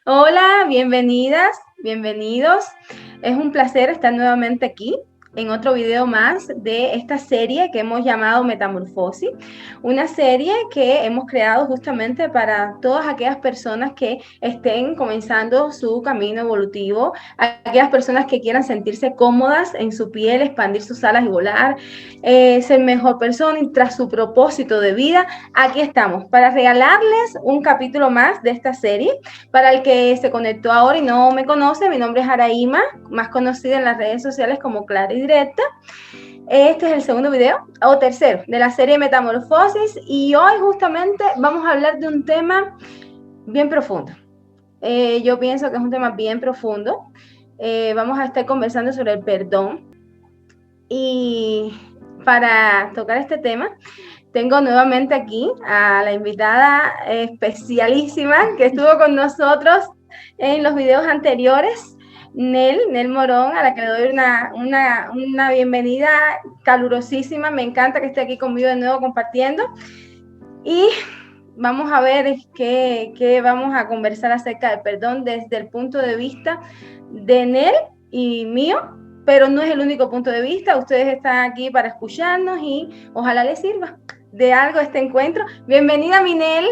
Hola, bienvenidas, bienvenidos. Es un placer estar nuevamente aquí en otro video más de esta serie que hemos llamado Metamorfosis, una serie que hemos creado justamente para todas aquellas personas que estén comenzando su camino evolutivo, aquellas personas que quieran sentirse cómodas en su piel, expandir sus alas y volar, ser mejor persona y tras su propósito de vida. Aquí estamos para regalarles un capítulo más de esta serie. Para el que se conectó ahora y no me conoce, mi nombre es Araima, más conocida en las redes sociales como Clara y Directa. Este es el segundo video, o tercero, de la serie Metamorfosis, y hoy justamente vamos a hablar de un tema bien profundo. Yo pienso que es un tema bien profundo. Vamos a estar conversando sobre el perdón. Y para tocar este tema, tengo nuevamente aquí a la invitada especialísima que estuvo con nosotros en los videos anteriores, Nel Morón, a la que le doy una bienvenida calurosísima. Me encanta que esté aquí conmigo de nuevo compartiendo. Y vamos a ver qué vamos a conversar acerca del perdón desde el punto de vista de Nel y mío, pero no es el único punto de vista. Ustedes están aquí para escucharnos y ojalá les sirva de algo este encuentro. Bienvenida, Minel.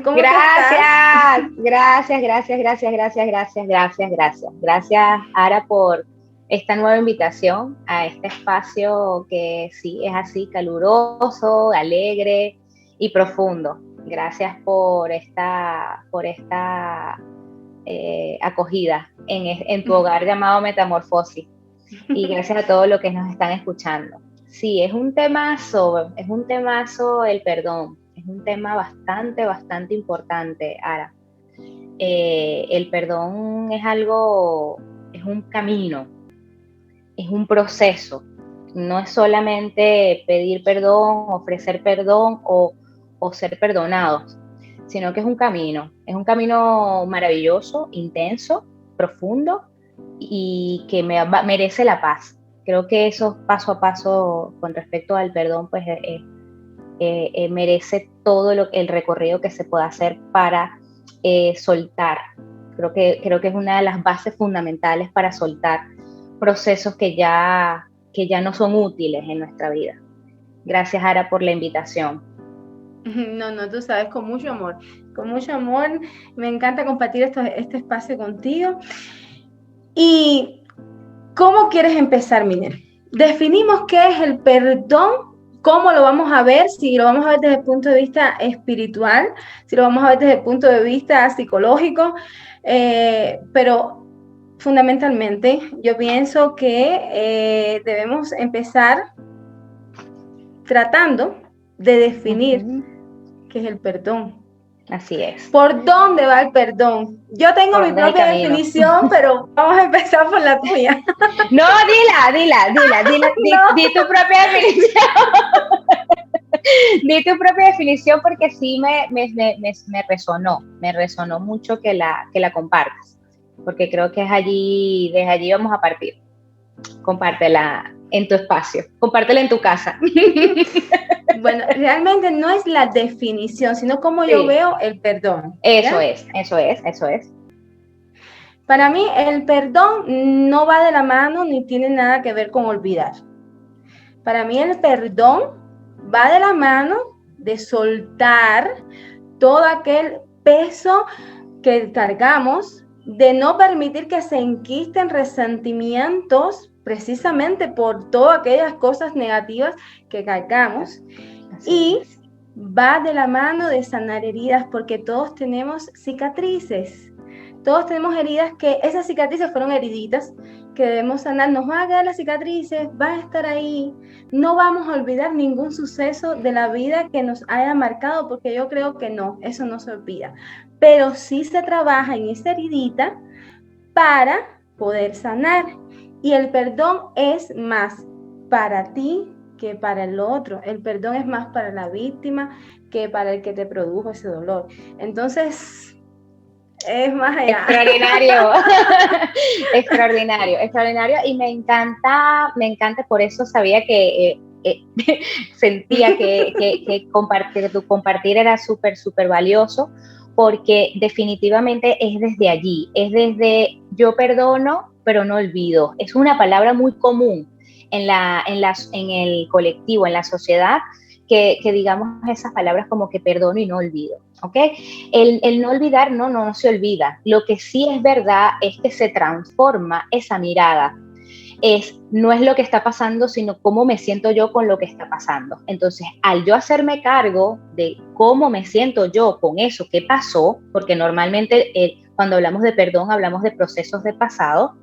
¿Cómo Gracias, gracias, gracias, gracias, gracias, gracias, gracias, gracias. Gracias, Ara, por esta nueva invitación a este espacio que sí es así caluroso, alegre y profundo. Gracias por esta acogida en tu hogar llamado Metamorfosis. Y gracias a todos los que nos están escuchando. Sí, es un temazo el perdón. Es un tema bastante, bastante importante, Ara. El perdón es algo, es un camino, es un proceso. No es solamente pedir perdón, ofrecer perdón o ser perdonados, sino que es un camino maravilloso, intenso, profundo y que merece la paz. Creo que eso paso a paso con respecto al perdón, pues merece todo el recorrido que se pueda hacer para soltar. Creo que es una de las bases fundamentales para soltar procesos que ya no son útiles en nuestra vida. Gracias, Ara, por la invitación. No, tú sabes, con mucho amor. Con mucho amor, me encanta compartir este espacio contigo. ¿Y cómo quieres empezar, Minel? Definimos qué es el perdón. ¿Cómo lo vamos a ver? Si lo vamos a ver desde el punto de vista espiritual, si lo vamos a ver desde el punto de vista psicológico, pero fundamentalmente yo pienso que debemos empezar tratando de definir qué es el perdón. Así es. ¿Por dónde va el perdón? Yo tengo mi propia definición, pero vamos a empezar por la tuya. No, dila, no. Di tu propia definición. Di tu propia definición porque sí me resonó mucho que la compartas, porque creo que desde allí vamos a partir. Compártela en tu espacio, compártela en tu casa. Bueno, realmente no es la definición, sino cómo yo veo el perdón. Eso es. Para mí el perdón no va de la mano ni tiene nada que ver con olvidar. Para mí el perdón va de la mano de soltar todo aquel peso que cargamos, de no permitir que se enquisten resentimientos precisamente por todas aquellas cosas negativas que cargamos. Y va de la mano de sanar heridas, porque todos tenemos cicatrices. Todos tenemos heridas que esas cicatrices fueron heriditas que debemos sanar. Nos van a quedar las cicatrices, va a estar ahí. No vamos a olvidar ningún suceso de la vida que nos haya marcado, porque yo creo que no, eso no se olvida. Pero sí se trabaja en esa heridita para poder sanar. Y el perdón es más para ti que para el otro. El perdón es más para la víctima que para el que te produjo ese dolor. Entonces, es más allá. Extraordinario. extraordinario. Y me encanta, por eso sabía que sentía que tu compartir era súper, súper valioso, porque definitivamente es desde allí, es desde yo perdono, pero no olvido. Es una palabra muy común en el colectivo, en la sociedad, que digamos esas palabras como que perdono y no olvido, ¿ok? El no olvidar no se olvida. Lo que sí es verdad es que se transforma esa mirada. No es lo que está pasando, sino cómo me siento yo con lo que está pasando. Entonces, al yo hacerme cargo de cómo me siento yo con eso que pasó, porque normalmente cuando hablamos de perdón hablamos de procesos de pasado,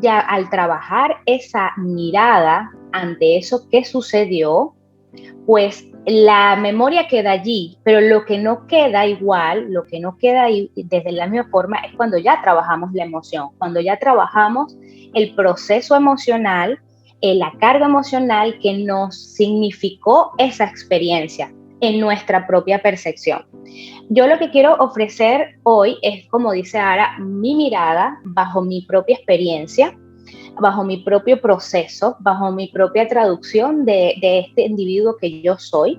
ya al trabajar esa mirada ante eso que sucedió, pues la memoria queda allí, pero lo que no queda igual, lo que no queda desde la misma forma es cuando ya trabajamos la emoción, cuando ya trabajamos el proceso emocional, la carga emocional que nos significó esa experiencia en nuestra propia percepción. Yo lo que quiero ofrecer hoy es, como dice Ara, mi mirada bajo mi propia experiencia, bajo mi propio proceso, bajo mi propia traducción de este individuo que yo soy.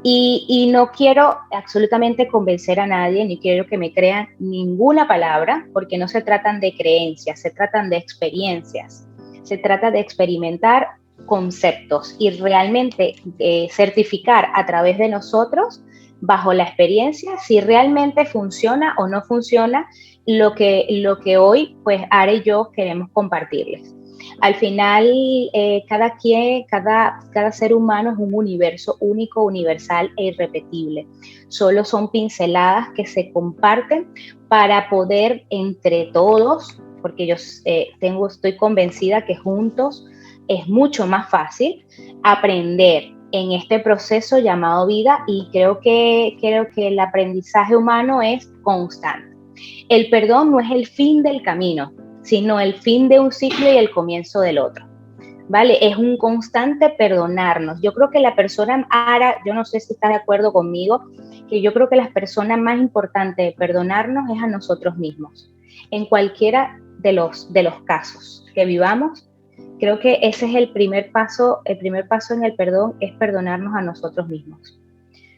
Y no quiero absolutamente convencer a nadie, ni quiero que me crean ninguna palabra, porque no se tratan de creencias, se tratan de experiencias, se trata de experimentar conceptos y realmente certificar a través de nosotros, bajo la experiencia, si realmente funciona o no funciona lo que hoy, pues, Ara y yo queremos compartirles. Al final, cada ser humano es un universo único, universal e irrepetible. Solo son pinceladas que se comparten para poder entre todos, porque yo estoy convencida que juntos es mucho más fácil aprender en este proceso llamado vida, y creo que el aprendizaje humano es constante. El perdón no es el fin del camino, sino el fin de un ciclo y el comienzo del otro, ¿vale? Es un constante perdonarnos. Yo creo que la persona, Ara, yo no sé si estás de acuerdo conmigo, que yo creo que la persona más importante de perdonarnos es a nosotros mismos. En cualquiera de los casos que vivamos, creo que ese es el primer paso en el perdón, es perdonarnos a nosotros mismos.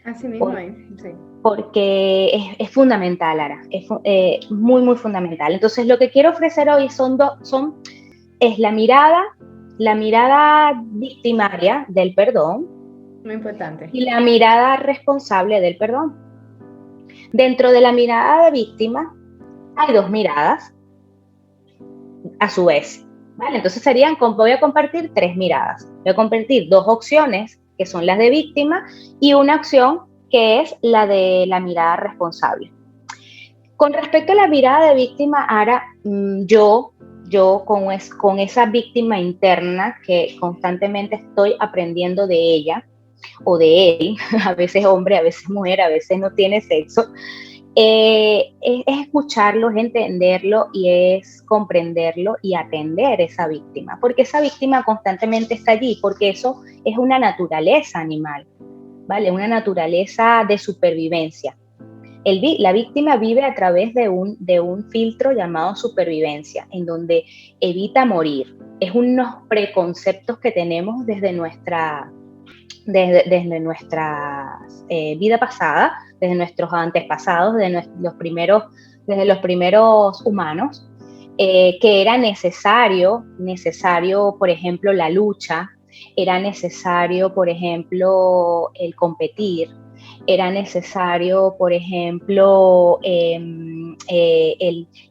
Así mismo, sí. Porque es fundamental, Ara, es muy, muy fundamental. Entonces, lo que quiero ofrecer hoy es la mirada victimaria del perdón. Muy importante. Y la mirada responsable del perdón. Dentro de la mirada de víctima hay dos miradas, a su vez, ¿vale? Entonces voy a compartir tres miradas. Voy a compartir dos opciones, que son las de víctima, y una opción que es la de la mirada responsable. Con respecto a la mirada de víctima, Ara, yo con esa víctima interna que constantemente estoy aprendiendo de ella o de él, a veces hombre, a veces mujer, a veces no tiene sexo, es escucharlo, es entenderlo y es comprenderlo y atender esa víctima, porque esa víctima constantemente está allí, porque eso es una naturaleza animal, ¿vale? Una naturaleza de supervivencia. La víctima vive a través de un filtro llamado supervivencia, en donde evita morir. Es unos preconceptos que tenemos desde nuestra vida pasada, desde nuestros antepasados, desde los primeros humanos, que era necesario, por ejemplo, la lucha, era necesario, por ejemplo, el competir, era necesario, por ejemplo, el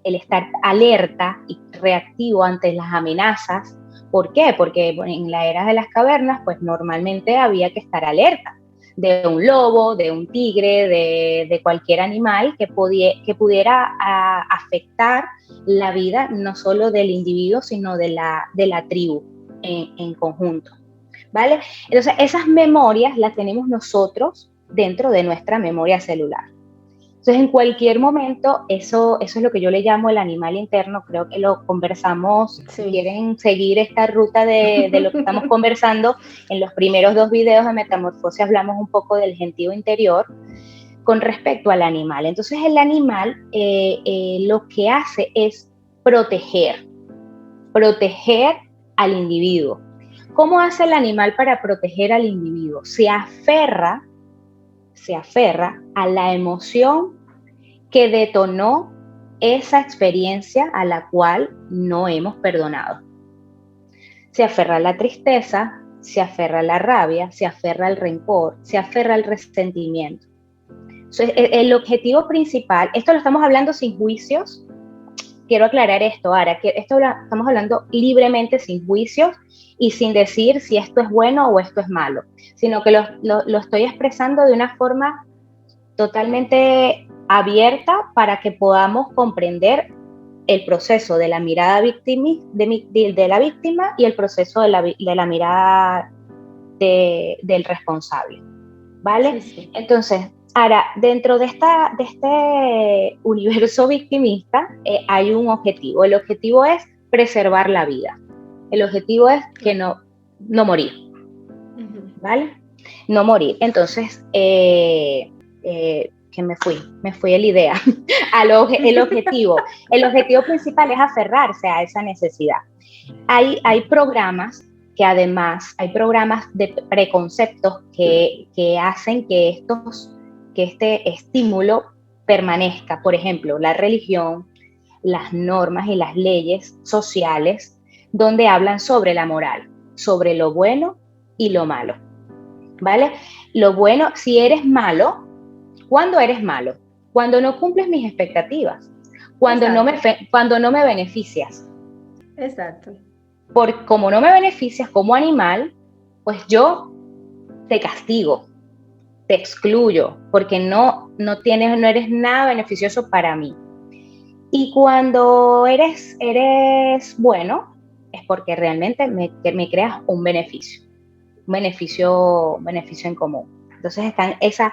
estar alerta y reactivo ante las amenazas. ¿Por qué? Porque en la era de las cavernas, pues normalmente había que estar alerta de un lobo, de un tigre, de cualquier animal que pudiera afectar la vida no solo del individuo, sino de la tribu en conjunto, ¿vale? Entonces, esas memorias las tenemos nosotros dentro de nuestra memoria celular. Entonces, en cualquier momento, eso es lo que yo le llamo el animal interno. Creo que lo conversamos. Sí. Si quieren seguir esta ruta de lo que estamos conversando, en los primeros 2 videos de Metamorfosis hablamos un poco del gentío interior con respecto al animal. Entonces, el animal lo que hace es proteger al individuo. ¿Cómo hace el animal para proteger al individuo? Se aferra se aferra a la emoción que detonó esa experiencia a la cual no hemos perdonado. Se aferra a la tristeza, se aferra a la rabia, se aferra al rencor, se aferra al resentimiento. Entonces, el objetivo principal, esto lo estamos hablando sin juicios, quiero aclarar esto, Ara, que esto lo estamos hablando libremente, sin juicios y sin decir si esto es bueno o esto es malo, sino que lo estoy expresando de una forma totalmente abierta para que podamos comprender el proceso de la mirada de la víctima y el proceso de la mirada del responsable, ¿vale? Sí, sí. Entonces, ahora, dentro de este universo victimista hay un objetivo. El objetivo es preservar la vida. El objetivo es que no morir, ¿vale? No morir. Entonces, que me fui de la idea. El objetivo principal es aferrarse a esa necesidad. Hay programas que además, hay programas de preconceptos que hacen que este estímulo permanezca. Por ejemplo, la religión, las normas y las leyes sociales, donde hablan sobre la moral, sobre lo bueno y lo malo, ¿vale? Lo bueno, si eres malo, ¿cuándo eres malo? Cuando no cumples mis expectativas, cuando no me beneficias. Exacto. Porque como no me beneficias como animal, pues yo te castigo, te excluyo, porque no eres nada beneficioso para mí. Y cuando eres bueno, es porque realmente me creas un beneficio en común. Entonces están esas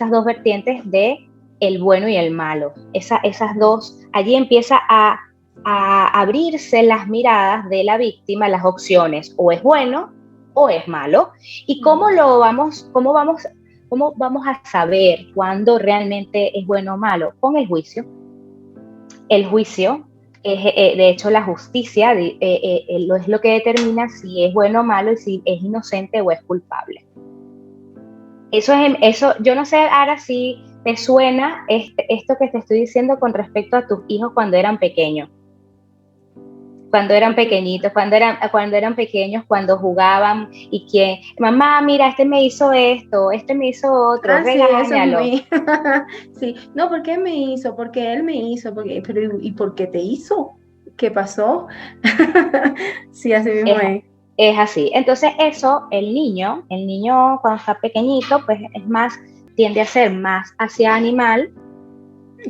dos vertientes de el bueno y el malo. Esas dos, allí empieza a abrirse las miradas de la víctima, las opciones, o es bueno o es malo. ¿Y cómo vamos a saber cuándo realmente es bueno o malo? Con el juicio. El juicio, de hecho la justicia es lo que determina si es bueno o malo y si es inocente o es culpable. Eso, yo no sé, Ara, si te suena esto que te estoy diciendo con respecto a tus hijos cuando eran pequeños. Cuando eran pequeñitos, cuando eran pequeños, cuando jugaban y que, mamá, mira, este me hizo esto, este me hizo otro, regáñalo. Sí, sí, no, ¿por qué me hizo? Porque él me hizo, ¿y por qué te hizo? ¿Qué pasó? Sí, así mismo es. Es así. Entonces eso, el niño cuando está pequeñito, pues tiende a ser más hacia animal,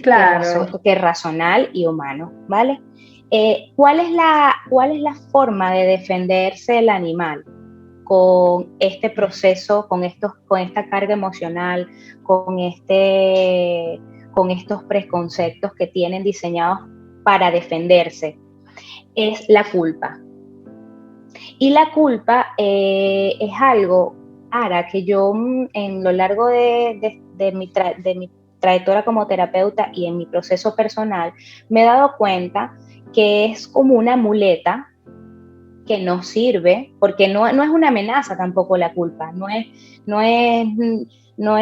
claro, que razonal y humano, ¿vale? ¿Cuál es la forma de defenderse el animal con este proceso, con esta carga emocional, con estos preconceptos que tienen diseñados para defenderse? Es la culpa. Y la culpa es algo, Ara, que yo en lo largo de mi trayectoria como terapeuta y en mi proceso personal me he dado cuenta que es como una muleta que no sirve, porque no es una amenaza tampoco la culpa, no es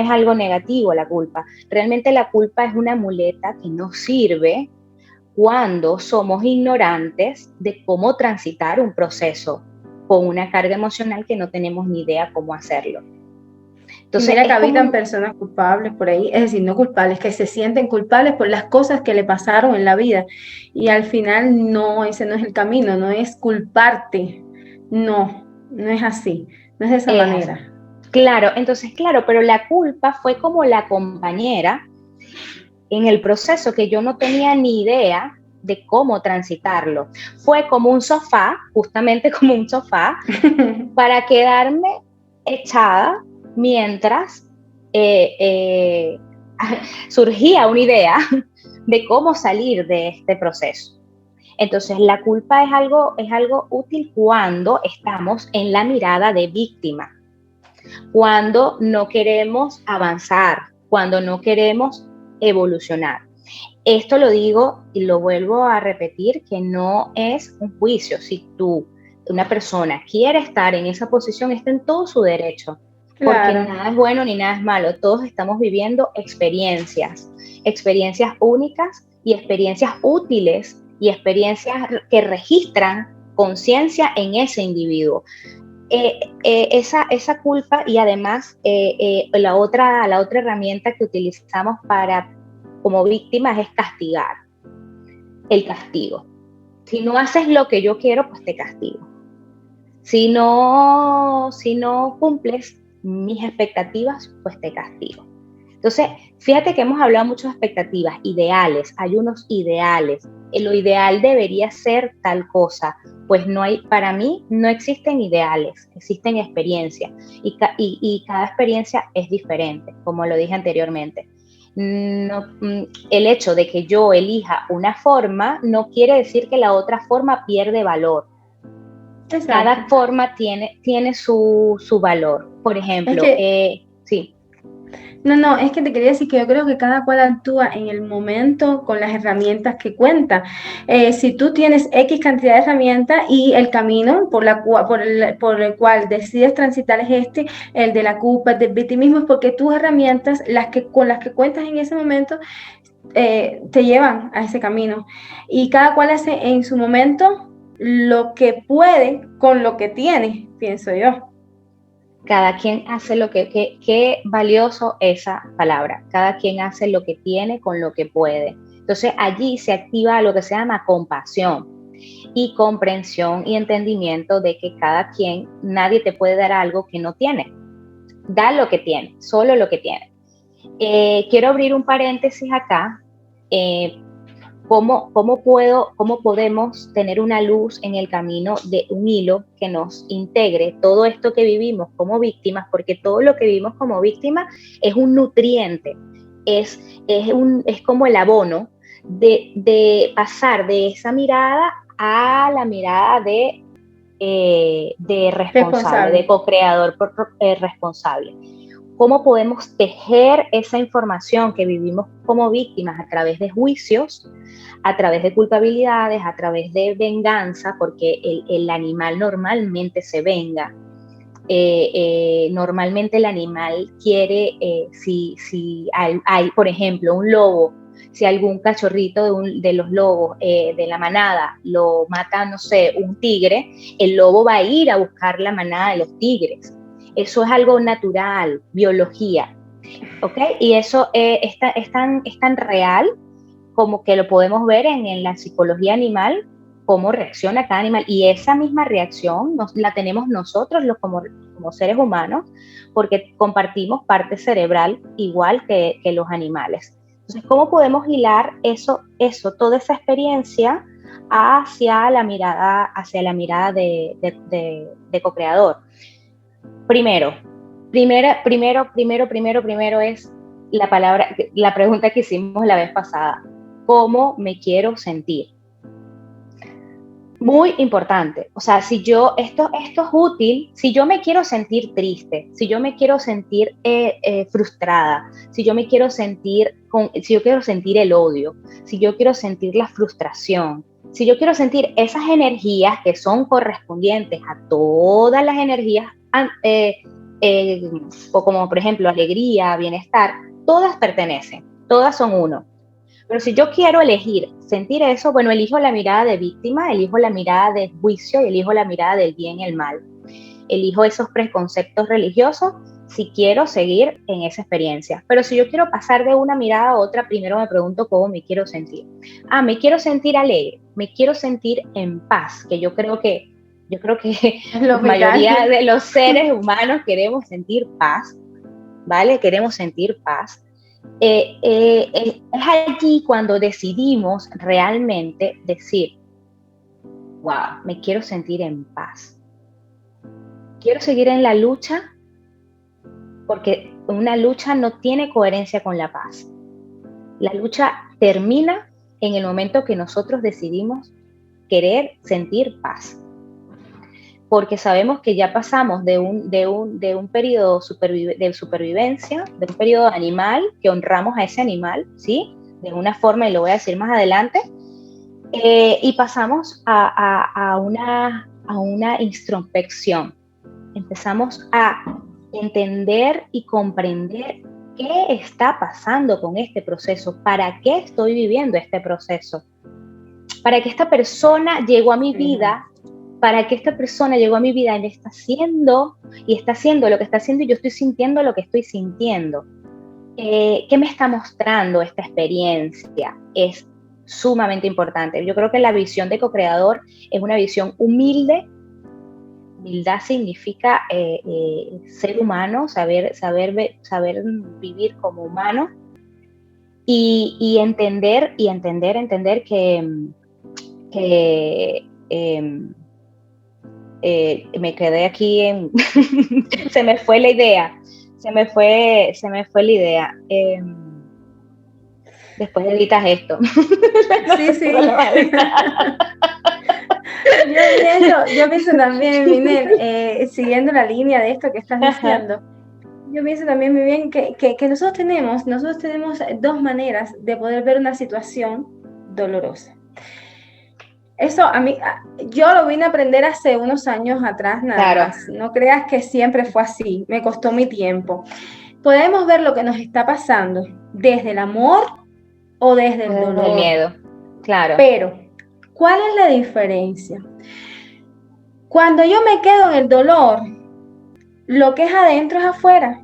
algo negativo la culpa. Realmente la culpa es una muleta que no sirve cuando somos ignorantes de cómo transitar un proceso con una carga emocional que no tenemos ni idea cómo hacerlo. Entonces, mira que habitan personas culpables por ahí, es decir, no culpables, que se sienten culpables por las cosas que le pasaron en la vida. Y al final no, ese no es el camino, no es culparte. No es así, no es de esa manera. Así. Claro, pero la culpa fue como la compañera en el proceso que yo no tenía ni idea de cómo transitarlo. Fue como un sofá, justamente como un sofá, para quedarme echada mientras surgía una idea de cómo salir de este proceso. Entonces, la culpa es algo útil cuando estamos en la mirada de víctima, cuando no queremos avanzar, cuando no queremos evolucionar. Esto lo digo y lo vuelvo a repetir, que no es un juicio. Si una persona quiere estar en esa posición, está en todo su derecho. porque Claro. nada es bueno ni nada es malo, todos estamos viviendo experiencias únicas y experiencias útiles y experiencias que registran conciencia en ese individuo. Esa culpa y además la otra herramienta que utilizamos como víctimas es castigar, el castigo. Si no haces lo que yo quiero, pues te castigo. Si no cumples mis expectativas, pues te castigo. Entonces, fíjate que hemos hablado mucho de expectativas, ideales, hay unos ideales. Lo ideal debería ser tal cosa. Pues no hay, para mí no existen ideales, existen experiencias y cada experiencia es diferente, como lo dije anteriormente. No, el hecho de que yo elija una forma no quiere decir que la otra forma pierde valor. Exacto. Cada forma tiene su valor. Por ejemplo, sí. No, es que te quería decir que yo creo que cada cual actúa en el momento con las herramientas que cuenta. Si tú tienes X cantidad de herramientas y el camino por el cual decides transitar es el de la culpa, del victimismo, es porque tus herramientas, con las que cuentas en ese momento, te llevan a ese camino. Y cada cual hace en su momento lo que puede con lo que tiene, pienso yo. Cada quien hace qué valioso esa palabra, cada quien hace lo que tiene con lo que puede. Entonces allí se activa lo que se llama compasión y comprensión y entendimiento de que cada quien, nadie te puede dar algo que no tiene. Da lo que tiene, solo lo que tiene. Quiero abrir un paréntesis acá. ¿Cómo podemos tener una luz en el camino de un hilo que nos integre todo esto que vivimos como víctimas? Porque todo lo que vivimos como víctimas es un nutriente, es como el abono de pasar de esa mirada a la mirada de responsable, de co-creador responsable. ¿Cómo podemos tejer esa información que vivimos como víctimas a través de juicios, a través de culpabilidades, a través de venganza? Porque el animal normalmente se venga. Normalmente el animal quiere, si hay, por ejemplo, un lobo, si algún cachorrito de los lobos de la manada lo mata, no sé, un tigre, el lobo va a ir a buscar la manada de los tigres. Eso es algo natural, biología, ¿ok? Y eso es tan real como que lo podemos ver en la psicología animal, cómo reacciona cada animal. Y esa misma reacción la tenemos nosotros como seres humanos, porque compartimos parte cerebral igual que los animales. Entonces, ¿cómo podemos hilar eso, toda esa experiencia hacia la mirada de co-creador? Primero es la pregunta que hicimos la vez pasada. ¿Cómo me quiero sentir? Muy importante. O sea, esto es útil, si yo me quiero sentir triste, si yo me quiero sentir frustrada, si yo quiero sentir el odio, si yo quiero sentir la frustración, si yo quiero sentir esas energías que son correspondientes a todas las energías, o como por ejemplo alegría, bienestar, todas pertenecen, todas son uno. Pero si yo quiero elegir sentir eso, bueno, elijo la mirada de víctima, elijo la mirada de juicio y elijo la mirada del bien y el mal. Elijo esos preconceptos religiosos si quiero seguir en esa experiencia. Pero si yo quiero pasar de una mirada a otra, primero me pregunto cómo me quiero sentir. Me quiero sentir alegre, me quiero sentir en paz, que yo creo que la mayoría de los seres humanos queremos sentir paz, ¿vale? Queremos sentir paz. Es allí cuando decidimos realmente decir, wow, me quiero sentir en paz. Quiero seguir en la lucha porque una lucha no tiene coherencia con la paz. La lucha termina en el momento que nosotros decidimos querer sentir paz. Porque sabemos que ya pasamos de un periodo de supervivencia, de un periodo animal, que honramos a ese animal, ¿sí? De una forma, y lo voy a decir más adelante, y pasamos a una introspección. Empezamos a entender y comprender qué está pasando con este proceso, para qué estoy viviendo este proceso, para que esta persona llegó a mi vida, para que esta persona llegó a mi vida y me está haciendo, y está haciendo lo que está haciendo, y yo estoy sintiendo lo que estoy sintiendo. ¿Qué me está mostrando esta experiencia? Es sumamente importante. Yo creo que la visión de co-creador es una visión humilde. Humildad significa ser humano, saber vivir como humano, y entender que me quedé aquí en se me fue la idea. Después editas esto. Sí, sí. Yo pienso también, Minen, siguiendo la línea de esto que estás diciendo, yo pienso también muy bien que nosotros tenemos dos maneras de poder ver una situación dolorosa. Eso a mí, yo lo vine a aprender hace unos años atrás nada más. No creas que siempre fue así, me costó mi tiempo. Podemos ver lo que nos está pasando desde el amor o desde el dolor. El miedo, claro. Pero, ¿cuál es la diferencia? Cuando yo me quedo en el dolor, lo que es adentro es afuera.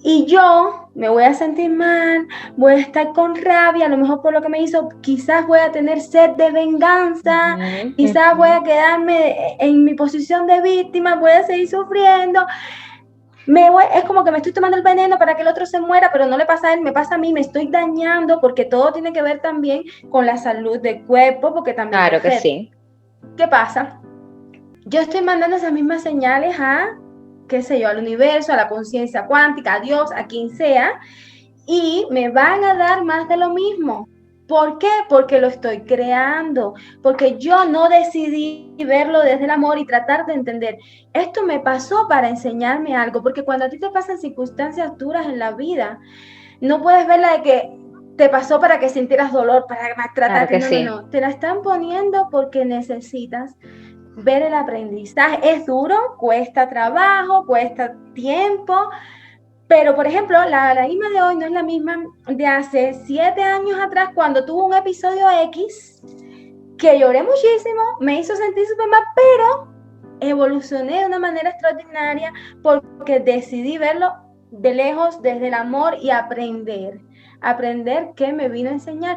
Y yo me voy a sentir mal, voy a estar con rabia, a lo mejor por lo que me hizo, quizás voy a tener sed de venganza, quizás voy a quedarme en mi posición de víctima, voy a seguir sufriendo. Es como que me estoy tomando el veneno para que el otro se muera, pero no le pasa a él, me pasa a mí, me estoy dañando, porque todo tiene que ver también con la salud del cuerpo, porque también... Claro que sí. ¿Qué pasa? Yo estoy mandando esas mismas señales a, qué sé yo, al universo, a la conciencia cuántica, a Dios, a quien sea, y me van a dar más de lo mismo. ¿Por qué? Porque lo estoy creando, porque yo no decidí verlo desde el amor y tratar de entender, esto me pasó para enseñarme algo, porque cuando a ti te pasan circunstancias duras en la vida, no puedes verla de que te pasó para que sintieras dolor, para maltratarte, no, te la están poniendo porque necesitas ver el aprendizaje. Es duro, cuesta trabajo, cuesta tiempo, pero por ejemplo, la Ima de hoy no es la misma de hace 7 años atrás, cuando tuvo un episodio X que lloré muchísimo, me hizo sentir súper mal, pero evolucioné de una manera extraordinaria porque decidí verlo de lejos, desde el amor, y aprender qué me vino a enseñar.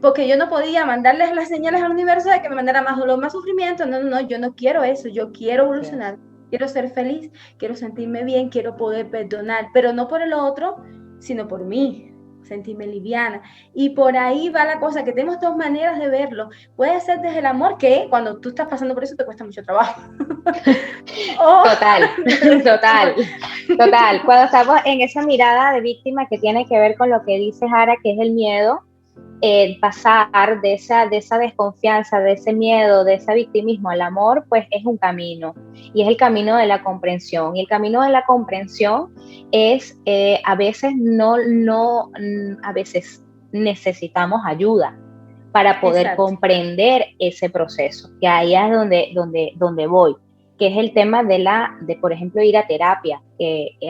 Porque yo no podía mandarles las señales al universo de que me mandara más dolor, más sufrimiento. No, yo no quiero eso, yo quiero evolucionar, quiero ser feliz, quiero sentirme bien, quiero poder perdonar, pero no por el otro, sino por mí, sentirme liviana. Y por ahí va la cosa, que tenemos dos maneras de verlo. Puede ser desde el amor, que cuando tú estás pasando por eso te cuesta mucho trabajo. Total. Cuando estamos en esa mirada de víctima que tiene que ver con lo que dice Jara, que es el miedo, pasar de esa desconfianza, de ese miedo, de ese victimismo al amor, pues es un camino, y es el camino de la comprensión. Y el camino de la comprensión es, a veces a veces necesitamos ayuda para poder comprender ese proceso, que ahí es donde voy, que es el tema de por ejemplo, ir a terapia.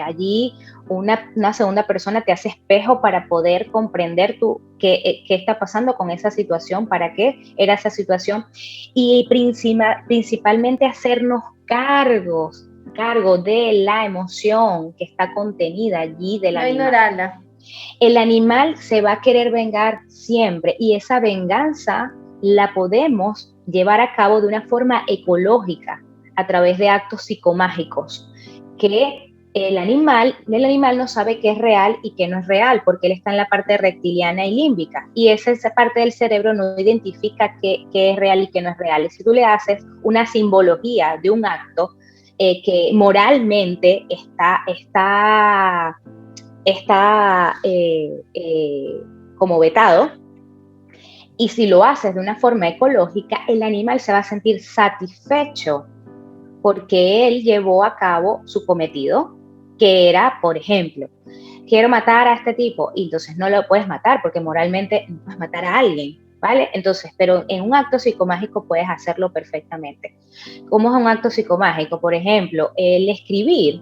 Allí una segunda persona te hace espejo para poder comprender qué está pasando con esa situación, para qué era esa situación, y principalmente hacernos cargo de la emoción que está contenida allí del animal. No ignorarla. El animal se va a querer vengar siempre, y esa venganza la podemos llevar a cabo de una forma ecológica, a través de actos psicomágicos, que el animal no sabe qué es real y qué no es real, porque él está en la parte reptiliana y límbica, y esa parte del cerebro no identifica qué es real y qué no es real. Y si tú le haces una simbología de un acto que moralmente está como vetado, y si lo haces de una forma ecológica, el animal se va a sentir satisfecho porque él llevó a cabo su cometido, que era, por ejemplo, quiero matar a este tipo, y entonces no lo puedes matar porque moralmente no puedes matar a alguien, ¿vale? Entonces, pero en un acto psicomágico puedes hacerlo perfectamente. ¿Cómo es un acto psicomágico? Por ejemplo, el escribir,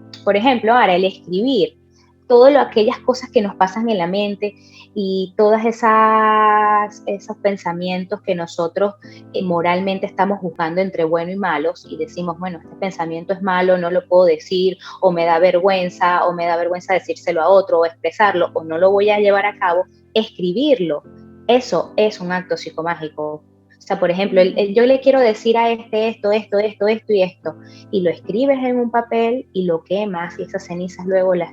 todas aquellas cosas que nos pasan en la mente y todas esos pensamientos que nosotros moralmente estamos juzgando entre bueno y malos y decimos, bueno, este pensamiento es malo, no lo puedo decir, o me da vergüenza decírselo a otro, o expresarlo, o no lo voy a llevar a cabo, escribirlo. Eso es un acto psicomágico. O sea, por ejemplo, yo le quiero decir a esto y esto, y lo escribes en un papel y lo quemas, y esas cenizas luego las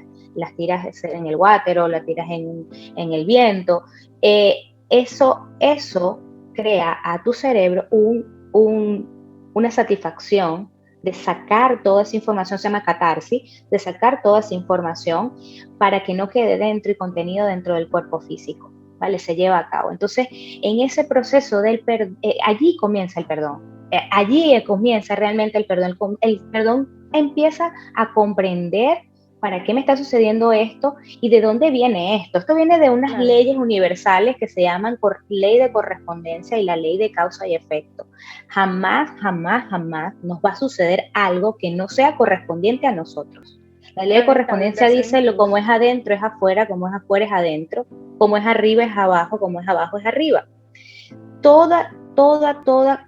tiras en el water o las tiras en el viento. Eso crea a tu cerebro una satisfacción de sacar toda esa información, se llama catarsis, de sacar toda esa información para que no quede dentro y contenido dentro del cuerpo físico, ¿vale? Se lleva a cabo. Entonces, en ese proceso allí comienza el perdón. Allí comienza realmente el perdón. El perdón empieza a comprender para qué me está sucediendo esto y de dónde viene esto. Esto viene de unas leyes universales que se llaman ley de correspondencia y la ley de causa y efecto. Jamás nos va a suceder algo que no sea correspondiente a nosotros. La ley de correspondencia dice como es adentro es afuera, como es afuera es adentro, como es arriba es abajo, como es abajo es arriba. Toda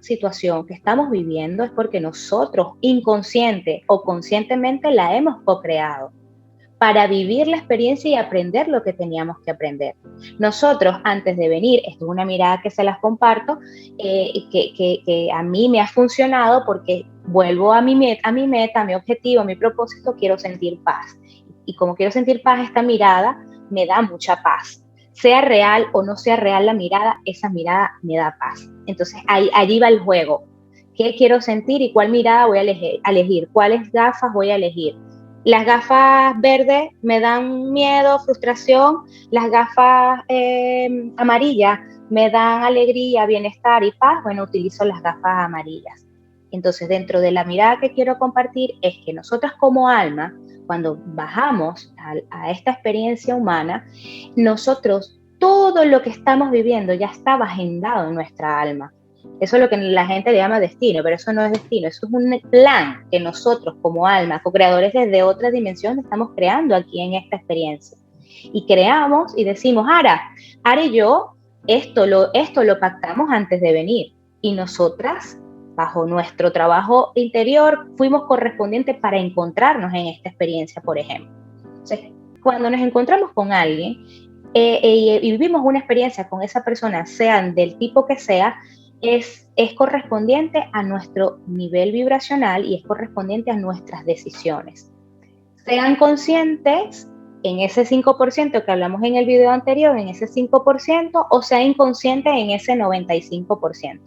situación que estamos viviendo es porque nosotros inconsciente o conscientemente la hemos co-creado para vivir la experiencia y aprender lo que teníamos que aprender. Nosotros, antes de venir, esto es una mirada que se las comparto, que a mí me ha funcionado porque vuelvo a mi meta, a mi objetivo, a mi propósito, quiero sentir paz. Y como quiero sentir paz, esta mirada me da mucha paz. Sea real o no sea real la mirada, esa mirada me da paz. Entonces, allí va el juego. ¿Qué quiero sentir y cuál mirada voy a elegir? ¿Cuáles gafas voy a elegir? Las gafas verdes me dan miedo, frustración. Las gafas amarillas me dan alegría, bienestar y paz. Bueno, utilizo las gafas amarillas. Entonces, dentro de la mirada que quiero compartir es que nosotras como alma, cuando bajamos a esta experiencia humana, nosotros, todo lo que estamos viviendo ya estaba agendado en nuestra alma. Eso es lo que la gente le llama destino, pero eso no es destino, eso es un plan que nosotros como alma, co-creadores desde otra dimensión, estamos creando aquí en esta experiencia. Y creamos y decimos, Ara y yo, esto lo pactamos antes de venir. Y nosotras, bajo nuestro trabajo interior, fuimos correspondientes para encontrarnos en esta experiencia, por ejemplo. Entonces, cuando nos encontramos con alguien y vivimos una experiencia con esa persona, sean del tipo que sea, es correspondiente a nuestro nivel vibracional y es correspondiente a nuestras decisiones. Sean conscientes en ese 5% que hablamos en el video anterior, en ese 5%, o sean inconscientes en ese 95%.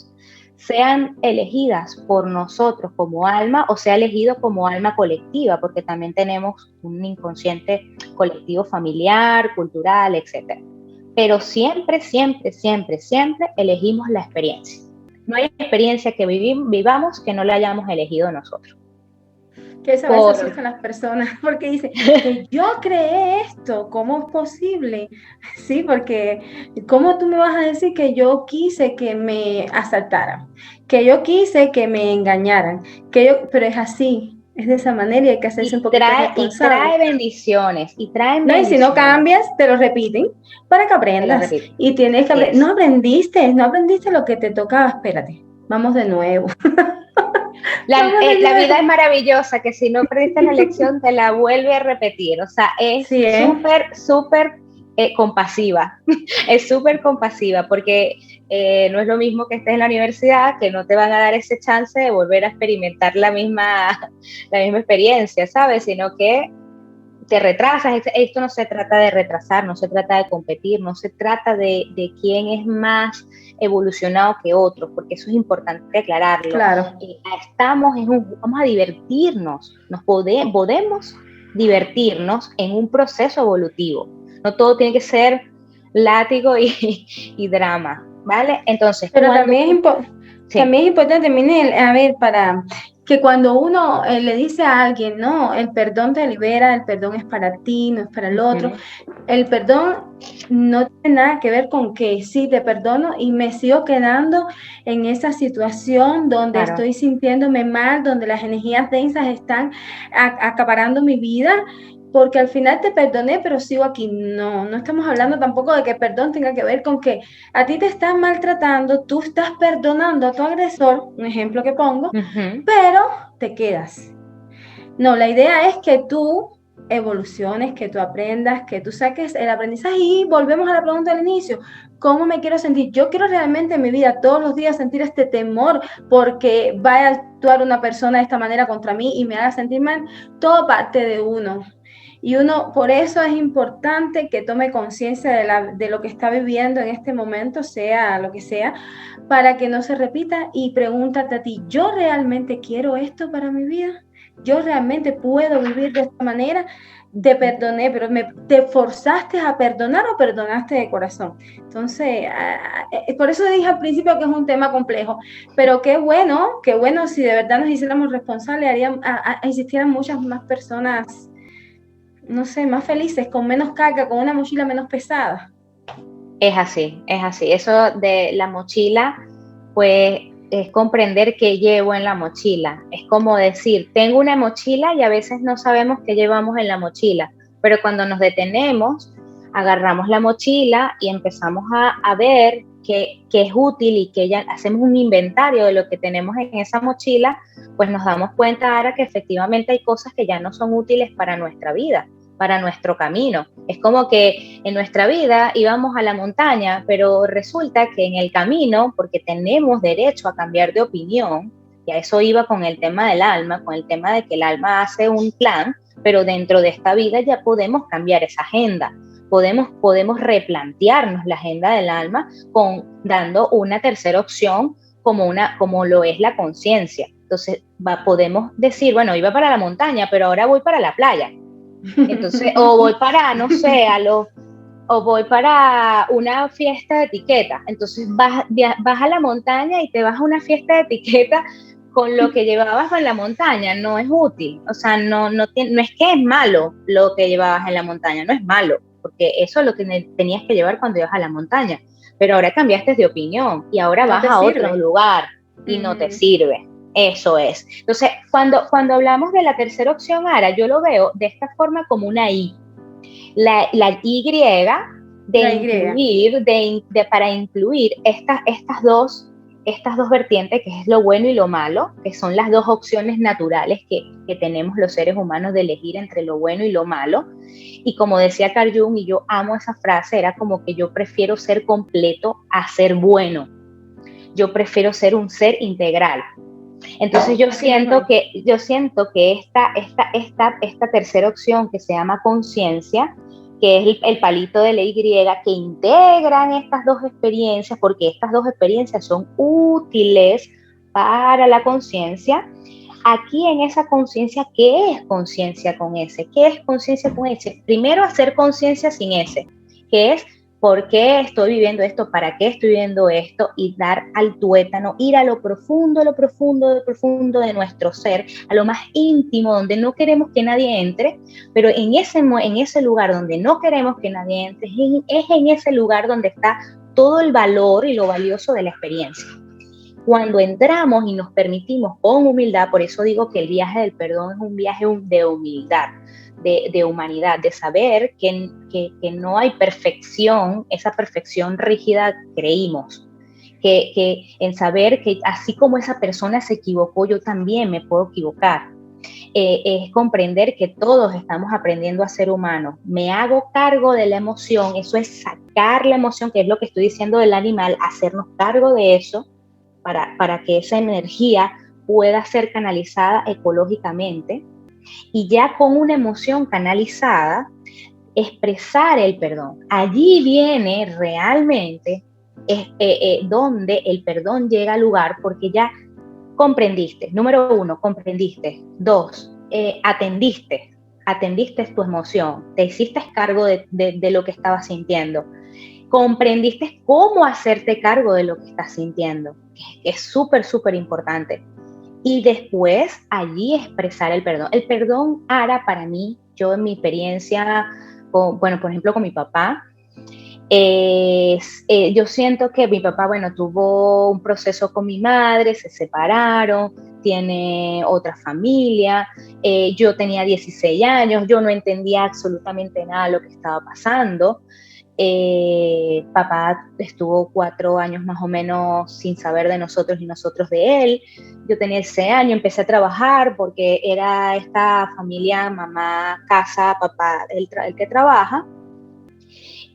Sean elegidas por nosotros como alma o sea elegido como alma colectiva, porque también tenemos un inconsciente colectivo familiar, cultural, etc. Pero siempre elegimos la experiencia. No hay experiencia que vivamos que no la hayamos elegido nosotros. Que eso a veces asustan las personas, porque dicen, que yo creé esto, ¿cómo es posible? Sí, porque ¿cómo tú me vas a decir que yo quise que me asaltaran? Que yo quise que me engañaran, pero es así, es de esa manera y hay que hacerse un poquito responsable. Y trae bendiciones, y si no cambias, te lo repiten para que aprendas. Y tienes que no aprendiste lo que te tocaba, espérate, vamos de nuevo. La vida es maravillosa, que si no aprendiste la lección te la vuelve a repetir, o sea, es súper compasiva, es súper compasiva porque no es lo mismo que estés en la universidad, que no te van a dar ese chance de volver a experimentar la misma experiencia, ¿sabes? Sino que te retrasas. Esto no se trata de retrasar, no se trata de competir, no se trata de quién es más evolucionado que otro, porque eso es importante aclararlo. Claro. Vamos a divertirnos, podemos divertirnos en un proceso evolutivo. No todo tiene que ser látigo y drama, ¿vale? Entonces, pero también es importante, Minel, a ver, que cuando uno le dice a alguien, no, el perdón te libera, el perdón es para ti, no es para el otro, el perdón no tiene nada que ver con que sí te perdono y me sigo quedando en esa situación donde Claro. estoy sintiéndome mal, donde las energías densas están acaparando mi vida, porque al final te perdoné, pero sigo aquí. No, no estamos hablando tampoco de que perdón tenga que ver con que a ti te están maltratando, tú estás perdonando a tu agresor, un ejemplo que pongo, pero te quedas. No, la idea es que tú evoluciones, que tú aprendas, que tú saques el aprendizaje y volvemos a la pregunta del inicio. ¿Cómo me quiero sentir? Yo quiero realmente en mi vida todos los días sentir este temor porque vaya a actuar una persona de esta manera contra mí y me haga sentir mal. Todo parte de uno. Y uno, por eso es importante que tome conciencia de lo que está viviendo en este momento, sea lo que sea, para que no se repita y pregúntate a ti, ¿yo realmente quiero esto para mi vida? ¿Yo realmente puedo vivir de esta manera? Te perdoné, pero ¿te forzaste a perdonar o perdonaste de corazón? Entonces, por eso dije al principio que es un tema complejo, pero qué bueno si de verdad nos hiciéramos responsables, existieran muchas más personas, no sé, más felices, con menos carga, con una mochila menos pesada. Es así, es así. Eso de la mochila, pues es comprender qué llevo en la mochila. Es como decir, tengo una mochila y a veces no sabemos qué llevamos en la mochila, pero cuando nos detenemos, agarramos la mochila y empezamos a ver qué es útil y que ya hacemos un inventario de lo que tenemos en esa mochila, pues nos damos cuenta ahora que efectivamente hay cosas que ya no son útiles para nuestra vida, para nuestro camino. Es como que en nuestra vida íbamos a la montaña, pero resulta que en el camino, porque tenemos derecho a cambiar de opinión, y a eso iba con el tema del alma, con el tema de que el alma hace un plan, pero dentro de esta vida ya podemos cambiar esa agenda. Podemos replantearnos la agenda del alma dando una tercera opción como lo es la conciencia. Entonces podemos decir, bueno, iba para la montaña, pero ahora voy para la playa. Entonces, o voy para, no sé, o voy para una fiesta de etiqueta. Entonces vas a la montaña y te vas a una fiesta de etiqueta con lo que llevabas en la montaña. No es útil. O sea, no es que es malo lo que llevabas en la montaña, no es malo, porque eso es lo que tenías que llevar cuando ibas a la montaña. Pero ahora cambiaste de opinión y ahora vas a otro lugar y no te sirve. Eso es. Entonces, cuando hablamos de la tercera opción, Ara, yo lo veo de esta forma como una I. La Y para incluir estas dos vertientes, que es lo bueno y lo malo, que son las dos opciones naturales que tenemos los seres humanos de elegir entre lo bueno y lo malo. Y como decía Carl Jung, y yo amo esa frase, era como que yo prefiero ser completo a ser bueno. Yo prefiero ser un ser integral. Entonces yo siento que esta tercera opción que se llama conciencia, que es el palito de la Y, que integran estas dos experiencias, porque estas dos experiencias son útiles para la conciencia. Aquí en esa conciencia, ¿qué es conciencia con S? ¿Qué es conciencia con S? Primero, hacer conciencia sin S, que es ¿por qué estoy viviendo esto? ¿Para qué estoy viviendo esto? Y dar al tuétano, ir a lo profundo de nuestro ser, a lo más íntimo, donde no queremos que nadie entre, pero en ese lugar donde no queremos que nadie entre, es en ese lugar donde está todo el valor y lo valioso de la experiencia. Cuando entramos y nos permitimos con humildad, por eso digo que el viaje del perdón es un viaje de humildad, de humanidad, de saber que no hay perfección, esa perfección rígida creímos, que en saber que así como esa persona se equivocó, yo también me puedo equivocar. Es comprender que todos estamos aprendiendo a ser humanos. Me hago cargo de la emoción, eso es sacar la emoción, que es lo que estoy diciendo del animal, hacernos cargo de eso, para que esa energía pueda ser canalizada ecológicamente, y ya con una emoción canalizada, expresar el perdón. Allí viene realmente donde el perdón llega al lugar, porque ya comprendiste. Número 1, comprendiste. 2, atendiste tu emoción, te hiciste cargo de lo que estabas sintiendo. Comprendiste cómo hacerte cargo de lo que estás sintiendo, que es súper, súper importante. y después allí expresar el perdón. El perdón, Ara, para mí, yo en mi experiencia, bueno, por ejemplo, con mi papá, yo siento que mi papá, bueno, tuvo un proceso con mi madre, se separaron, tiene otra familia, yo tenía 16 años, yo no entendía absolutamente nada de lo que estaba pasando. Papá estuvo 4 años más o menos sin saber de nosotros y nosotros de él. Yo tenía ese año, empecé a trabajar porque era esta familia, mamá, casa, papá, el que trabaja.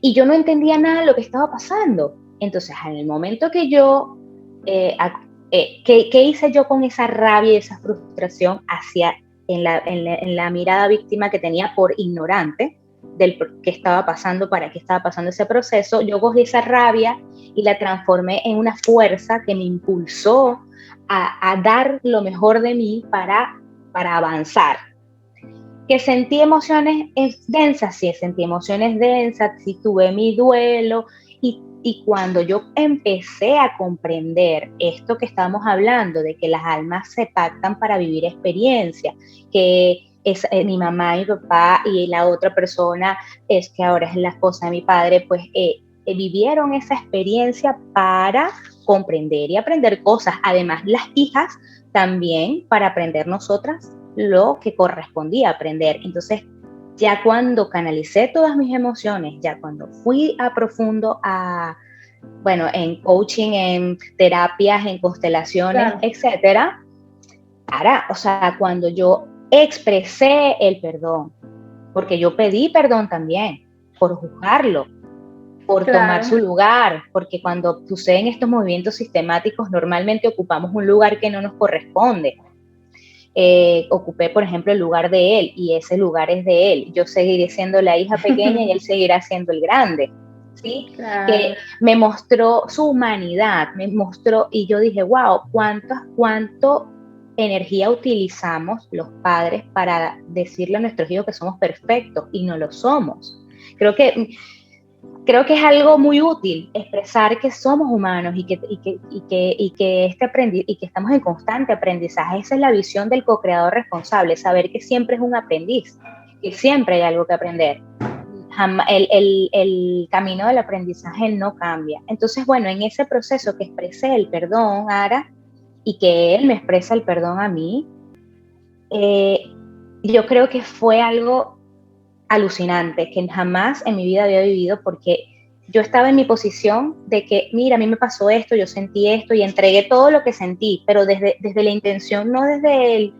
Y yo no entendía nada de lo que estaba pasando. Entonces, en el momento que yo, ¿qué hice yo con esa rabia y esa frustración hacia, en la mirada víctima que tenía por ignorante del qué estaba pasando, para qué estaba pasando ese proceso? Yo cogí esa rabia y la transformé en una fuerza que me impulsó a dar lo mejor de mí para avanzar. Que sentí emociones densas, sí, sentí emociones densas, sí tuve mi duelo, y cuando yo empecé a comprender esto que estamos hablando, de que las almas se pactan para vivir experiencia, que es mi mamá y mi papá y la otra persona, es que ahora es la esposa de mi padre, pues vivieron esa experiencia para comprender y aprender cosas. Además, las hijas también para aprender nosotras lo que correspondía aprender. Entonces, ya cuando canalicé todas mis emociones, ya cuando fui a profundo bueno, en coaching, en terapias, en constelaciones, etcétera, ahora, o sea, cuando yo expresé el perdón, porque yo pedí perdón también por juzgarlo, por tomar su lugar, porque cuando suceden estos movimientos sistemáticos, normalmente ocupamos un lugar que no nos corresponde. Ocupé, por ejemplo, el lugar de él, y ese lugar es de él. Yo seguiré siendo la hija pequeña y él seguirá siendo el grande, ¿sí? Que me mostró su humanidad, me mostró, y yo dije, wow, cuánto energía utilizamos los padres para decirle a nuestros hijos que somos perfectos, y no lo somos. Creo que es algo muy útil expresar que somos humanos y que estamos en constante aprendizaje. Esa es la visión del co-creador responsable, saber que siempre es un aprendiz, que siempre hay algo que aprender. El camino del aprendizaje no cambia. Entonces, bueno, en ese proceso que expresé el perdón, Ara, y que él me expresa el perdón a mí, yo creo que fue algo alucinante, que jamás en mi vida había vivido, porque yo estaba en mi posición de que, mira, a mí me pasó esto, yo sentí esto y entregué todo lo que sentí, pero desde la intención, no desde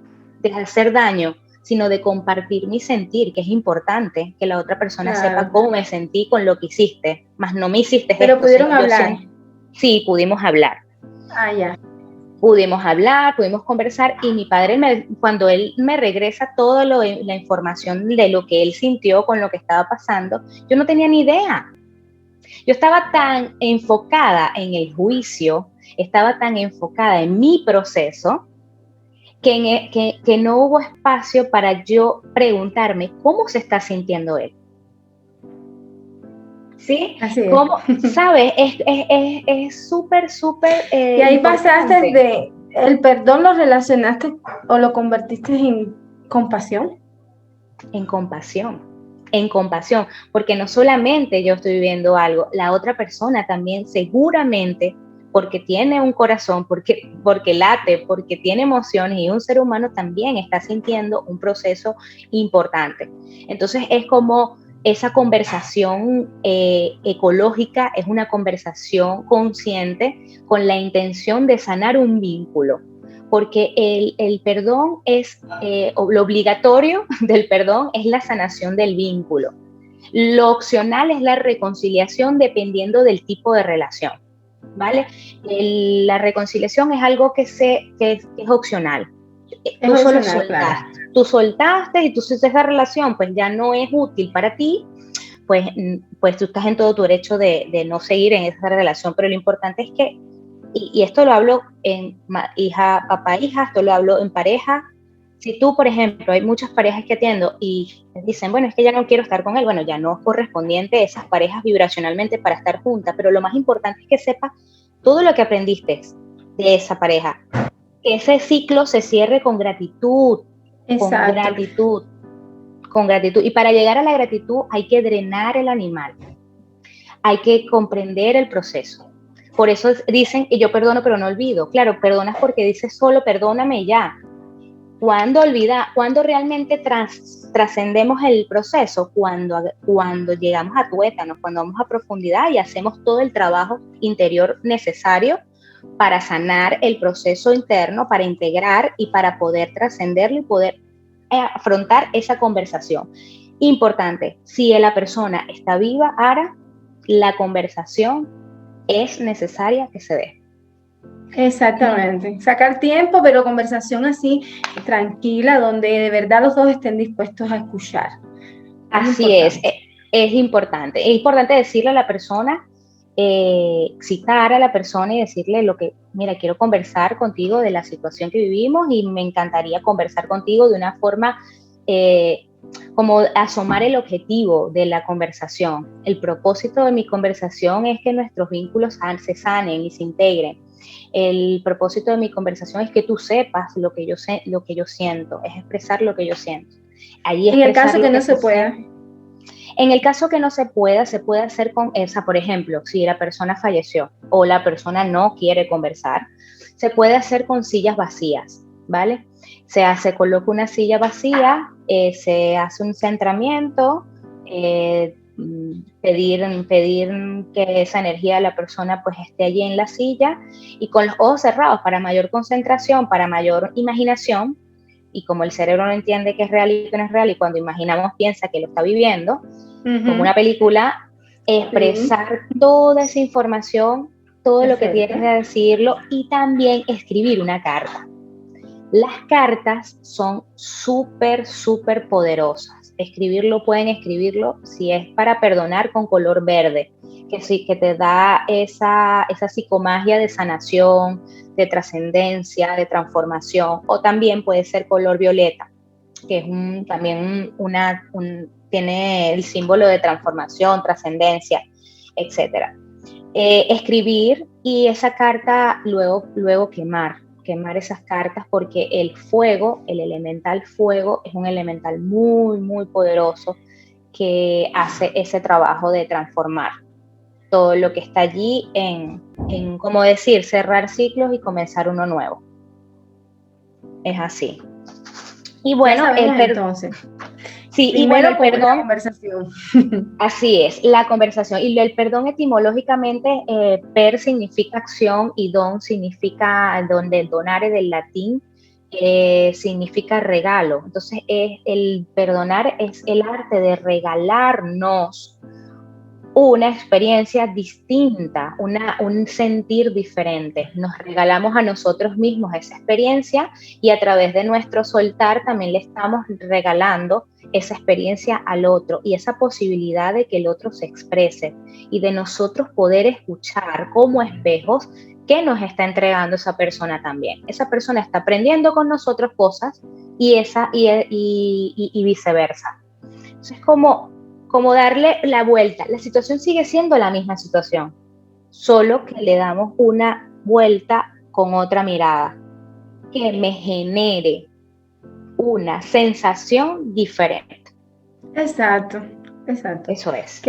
hacer daño, sino de compartir mi sentir, que es importante que la otra persona sepa cómo me sentí con lo que hiciste, más no me hiciste pero esto. Pero pudieron hablar. Sí, pudimos hablar. Ya. Pudimos hablar, pudimos conversar, y mi padre, cuando él me regresa toda la información de lo que él sintió con lo que estaba pasando, yo no tenía ni idea. Yo estaba tan enfocada en el juicio, estaba tan enfocada en mi proceso, que no hubo espacio para yo preguntarme cómo se está sintiendo él. ¿Sí? Así es. ¿Cómo? ¿Sabes? Es súper, súper y ahí importante. Pasaste de el perdón, ¿lo relacionaste o lo convertiste en compasión? En compasión, porque no solamente yo estoy viviendo algo, la otra persona también seguramente, porque tiene un corazón, porque late, porque tiene emociones, y un ser humano también está sintiendo un proceso importante. Entonces es como esa conversación ecológica, es una conversación consciente con la intención de sanar un vínculo, porque el perdón es, lo obligatorio del perdón es la sanación del vínculo. Lo opcional es la reconciliación dependiendo del tipo de relación, ¿vale? La reconciliación es algo que es opcional. Tú solo soltaste. Claro. Tú soltaste y tú hiciste esa relación, pues ya no es útil para ti, pues tú estás en todo tu derecho de no seguir en esa relación, pero lo importante es que, y esto lo hablo en hija, papá, hija, esto lo hablo en pareja. Si tú, por ejemplo, hay muchas parejas que atiendo y dicen, bueno, es que ya no quiero estar con él, bueno, ya no es correspondiente esas parejas vibracionalmente para estar juntas, pero lo más importante es que sepas todo lo que aprendiste de esa pareja, que ese ciclo se cierre con gratitud, Exacto. con gratitud. Y para llegar a la gratitud hay que drenar el animal, hay que comprender el proceso. Por eso dicen, y yo perdono pero no olvido. Claro, perdonas porque dices solo perdóname y ya. Cuando realmente trascendemos el proceso, cuando llegamos a tuétano, cuando vamos a profundidad y hacemos todo el trabajo interior necesario para sanar el proceso interno, para integrar y para poder trascenderlo y poder afrontar esa conversación. Importante, si la persona está viva, ahora la conversación es necesaria que se dé. Exactamente, sacar tiempo, pero conversación así tranquila, donde de verdad los dos estén dispuestos a escuchar. Así es importante. Es importante decirle a la persona, citar a la persona y decirle mira, quiero conversar contigo de la situación que vivimos y me encantaría conversar contigo de una forma como asomar el objetivo de la conversación. El propósito de mi conversación es que nuestros vínculos se sanen y se integren. El propósito de mi conversación es que tú sepas lo que yo siento, es expresar lo que yo siento. En el caso que no se pueda. En el caso que no se pueda, se puede hacer con esa, por ejemplo, si la persona falleció o la persona no quiere conversar, se puede hacer con sillas vacías, ¿vale? Se coloca una silla vacía, se hace un centramiento, pedir que esa energía de la persona pues esté allí en la silla y con los ojos cerrados para mayor concentración, para mayor imaginación, y como el cerebro no entiende qué es real y qué no es real y cuando imaginamos piensa que lo está viviendo, como una película, expresar toda esa información, todo lo que tienes que decirlo y también escribir una carta. Las cartas son súper poderosas. Pueden escribirlo si es para perdonar con color verde, que sí, que te da esa psicomagia de sanación, de trascendencia, de transformación, o también puede ser color violeta, que es también tiene el símbolo de transformación, trascendencia, etc. Escribir y esa carta luego quemar esas cartas porque el fuego, el elemental fuego, es un elemental muy poderoso que hace ese trabajo de transformar todo lo que está allí en como decir, cerrar ciclos y comenzar uno nuevo. Es así. Y bueno, entonces. Sí, primero y bueno, el perdón. La conversación. Así es, la conversación. Y el perdón etimológicamente, per significa acción y don significa, donde donare del latín, significa regalo. Entonces, el perdonar es el arte de regalarnos una experiencia distinta, un sentir diferente. Nos regalamos a nosotros mismos esa experiencia y a través de nuestro soltar también le estamos regalando esa experiencia al otro y esa posibilidad de que el otro se exprese y de nosotros poder escuchar como espejos qué nos está entregando esa persona también. Esa persona está aprendiendo con nosotros cosas y viceversa. Entonces, como darle la vuelta. La situación sigue siendo la misma situación, solo que le damos una vuelta con otra mirada, que me genere una sensación diferente. Exacto. Eso es.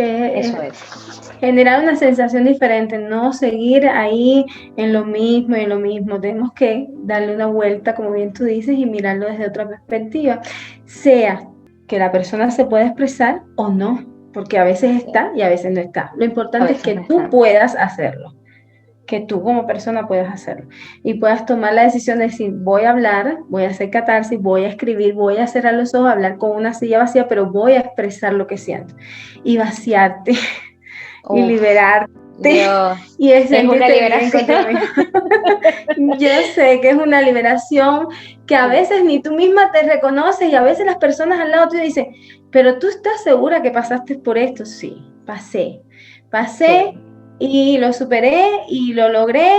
Generar una sensación diferente, no seguir ahí en lo mismo. Tenemos que darle una vuelta, como bien tú dices, y mirarlo desde otra perspectiva. Sea que la persona se pueda expresar o no, porque a veces está y a veces no está. Lo importante es que tú puedas hacerlo, que tú como persona puedas hacerlo y puedas tomar la decisión de decir, voy a hablar, voy a hacer catarsis, voy a escribir, voy a cerrar los ojos, hablar con una silla vacía, pero voy a expresar lo que siento y vaciarte y liberarte. Dios, y es una liberación. Yo sé que es una liberación que a veces ni tú misma te reconoces y a veces las personas al lado tuyo dicen, pero tú estás segura que pasaste por esto. Sí, pasé sí. Y lo superé y lo logré,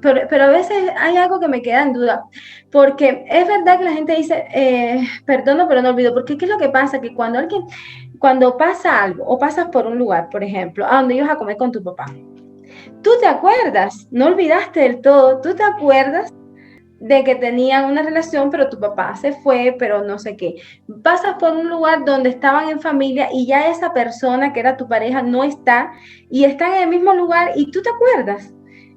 pero a veces hay algo que me queda en duda, porque es verdad que la gente dice, perdono pero no olvido, porque ¿qué es lo que pasa? Que cuando pasa algo o pasas por un lugar, por ejemplo, a donde ibas a comer con tu papá, tú te acuerdas, no olvidaste del todo, tú te acuerdas de que tenían una relación, pero tu papá se fue, pero no sé qué. Pasas por un lugar donde estaban en familia y ya esa persona que era tu pareja no está y están en el mismo lugar y tú te acuerdas.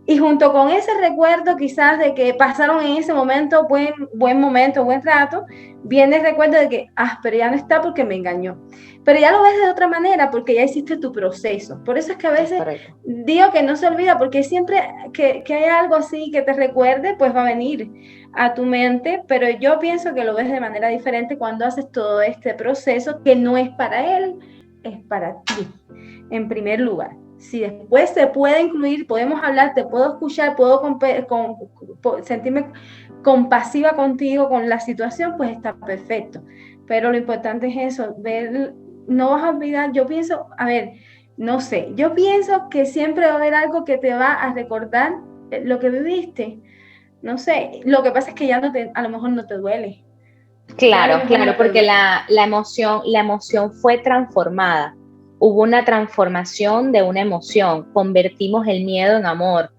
Y junto con ese recuerdo quizás de que pasaron en ese momento, buen momento, buen rato, viene el recuerdo de que, pero ya no está porque me engañó. Pero ya lo ves de otra manera porque ya hiciste tu proceso. Por eso es que a veces digo que no se olvida, porque siempre que hay algo así que te recuerde, pues va a venir a tu mente, pero yo pienso que lo ves de manera diferente cuando haces todo este proceso que no es para él, es para ti, en primer lugar. Si después se puede incluir, podemos hablar, te puedo escuchar, puedo sentirme compasiva contigo con la situación, pues está perfecto. Pero lo importante es eso, ver, no vas a olvidar, yo pienso, a ver, no sé, yo pienso que siempre va a haber algo que te va a recordar lo que viviste. No sé, lo que pasa es que ya no te, a lo mejor no te duele. Claro, claro, porque la emoción fue transformada. Hubo una transformación de una emoción, convertimos el miedo en amor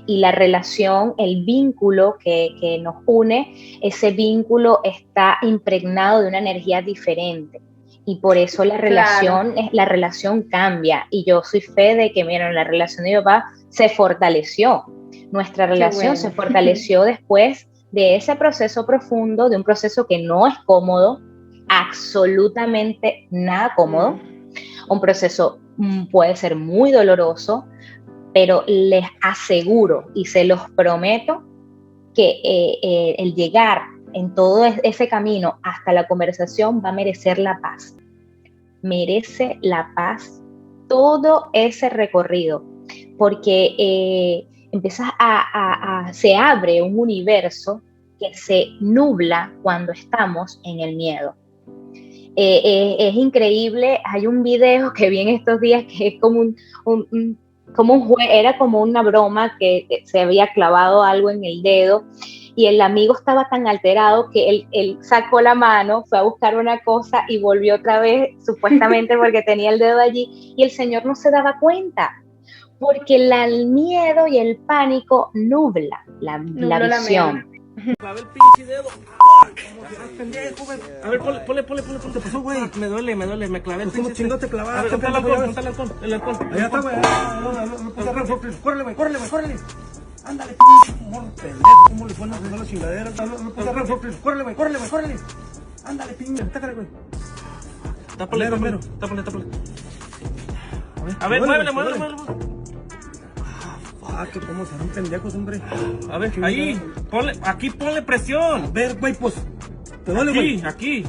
y la relación, el vínculo que nos une, ese vínculo está impregnado de una energía diferente y por eso la relación cambia y yo soy fe de que, miren, la relación de mi papá se fortaleció, nuestra relación se fortaleció después de ese proceso profundo, de un proceso que no es cómodo, absolutamente nada cómodo, un proceso puede ser muy doloroso, pero les aseguro y se los prometo que el llegar en todo ese camino hasta la conversación va a merecer la paz. Merece la paz todo ese recorrido, porque empiezas se abre un universo que se nubla cuando estamos en el miedo. Es increíble, hay un video que vi en estos días que es como era como una broma que se había clavado algo en el dedo y el amigo estaba tan alterado que él sacó la mano, fue a buscar una cosa y volvió otra vez, supuestamente porque tenía el dedo allí, y el señor no se daba cuenta, porque el miedo y el pánico nubla la visión. Clavé el pinche dedo. Pendejo, güey. A ver, ponle. ¿Qué pasó, güey? Me duele, me clavé el pinche. ¿Cómo chingón te clavaste? Ponta el alcohol. Allá está, güey. Córrele. Ándale, pinche morro pendejo. ¿Cómo le fue a hacer la chingadera? Córrele. Ándale, pinche. Tácale, güey. Tápale. A ver, muévele. Que cómo serán pendejos, hombre. A ver, ahí, ponle presión. A ver, güey, pues, ¿te duele, güey? Aquí.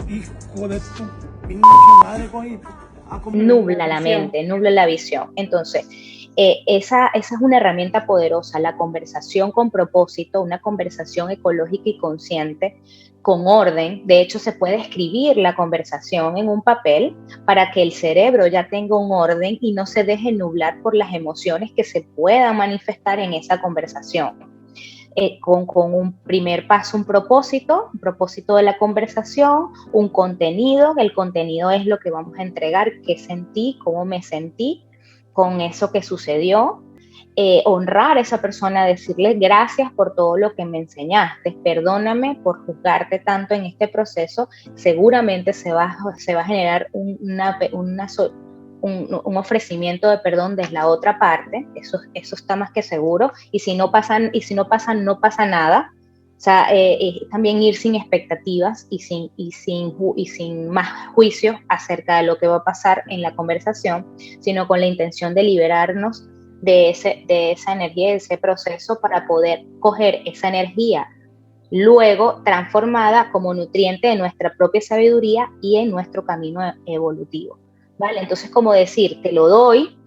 Hijo de tu pinche madre, güey. Nubla la mente, nubla la visión. Entonces, esa es una herramienta poderosa, la conversación con propósito, una conversación ecológica y consciente, con orden. De hecho, se puede escribir la conversación en un papel para que el cerebro ya tenga un orden y no se deje nublar por las emociones que se puedan manifestar en esa conversación. Con un primer paso, un propósito de la conversación, un contenido. El contenido es lo que vamos a entregar, qué sentí, cómo me sentí con eso que sucedió. Honrar a esa persona, decirle gracias por todo lo que me enseñaste, perdóname por juzgarte tanto en este proceso, seguramente se va a generar un ofrecimiento de perdón desde la otra parte, eso está más que seguro, y si no pasa nada. O sea, también ir sin expectativas y sin más juicios acerca de lo que va a pasar en la conversación, sino con la intención de liberarnos de esa energía, de ese proceso, para poder coger esa energía luego transformada como nutriente de nuestra propia sabiduría y en nuestro camino evolutivo. ¿Vale? Entonces, como decir, te lo doy,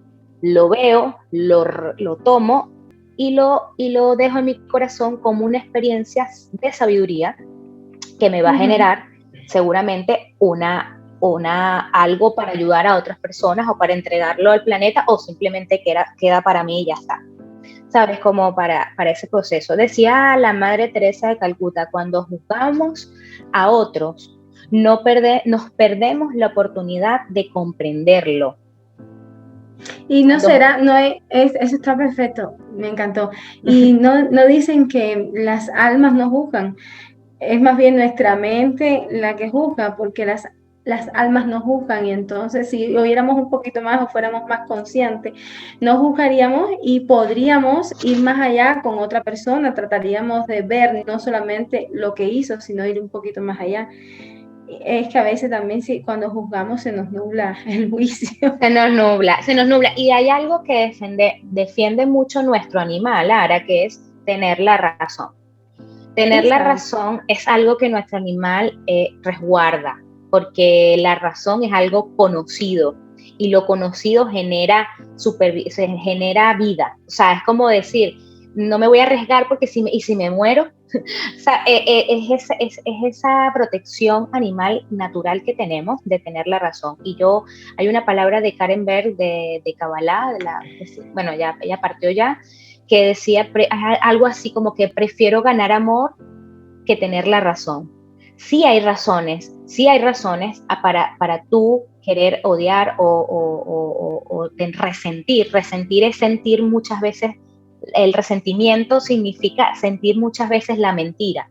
lo veo, lo tomo y lo dejo en mi corazón como una experiencia de sabiduría que me va a generar seguramente algo para ayudar a otras personas o para entregarlo al planeta, o simplemente queda para mí y ya está. ¿Sabes? Como para ese proceso. Decía la Madre Teresa de Calcuta, cuando juzgamos a otros, nos perdemos la oportunidad de comprenderlo. Y no será, no eso está perfecto, me encantó. Y no dicen que las almas no juzgan, es más bien nuestra mente la que juzga, porque las almas no juzgan, y entonces si oyéramos un poquito más o fuéramos más conscientes, no juzgaríamos y podríamos ir más allá con otra persona, trataríamos de ver no solamente lo que hizo, sino ir un poquito más allá. Es que a veces también sí, cuando juzgamos se nos nubla el juicio. Se nos nubla. Y hay algo que defiende mucho nuestro animal, Ara, que es tener la razón. Tener la razón es algo que nuestro animal resguarda, porque la razón es algo conocido y lo conocido genera vida. O sea, es como decir, no me voy a arriesgar porque si me muero. O sea, es esa protección animal natural que tenemos de tener la razón. Y hay una palabra de Karen Berg de Kabbalah, bueno, ya ella partió ya, que decía algo así como que prefiero ganar amor que tener la razón. Sí hay razones para tú querer odiar o resentir. Resentir es sentir muchas veces, el resentimiento significa sentir muchas veces la mentira.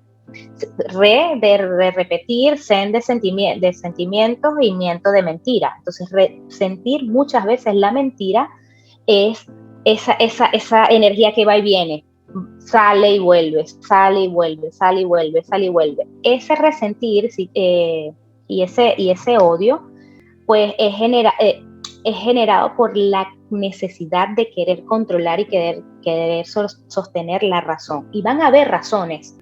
De repetir, sen de sentimientos y miento de mentira. Entonces, sentir muchas veces la mentira es esa energía que va y viene, sale y vuelve, sale y vuelve, sale y vuelve, sale y vuelve. Ese resentir y ese odio, pues es generado por la necesidad de querer controlar y querer sostener la razón. Y van a haber razones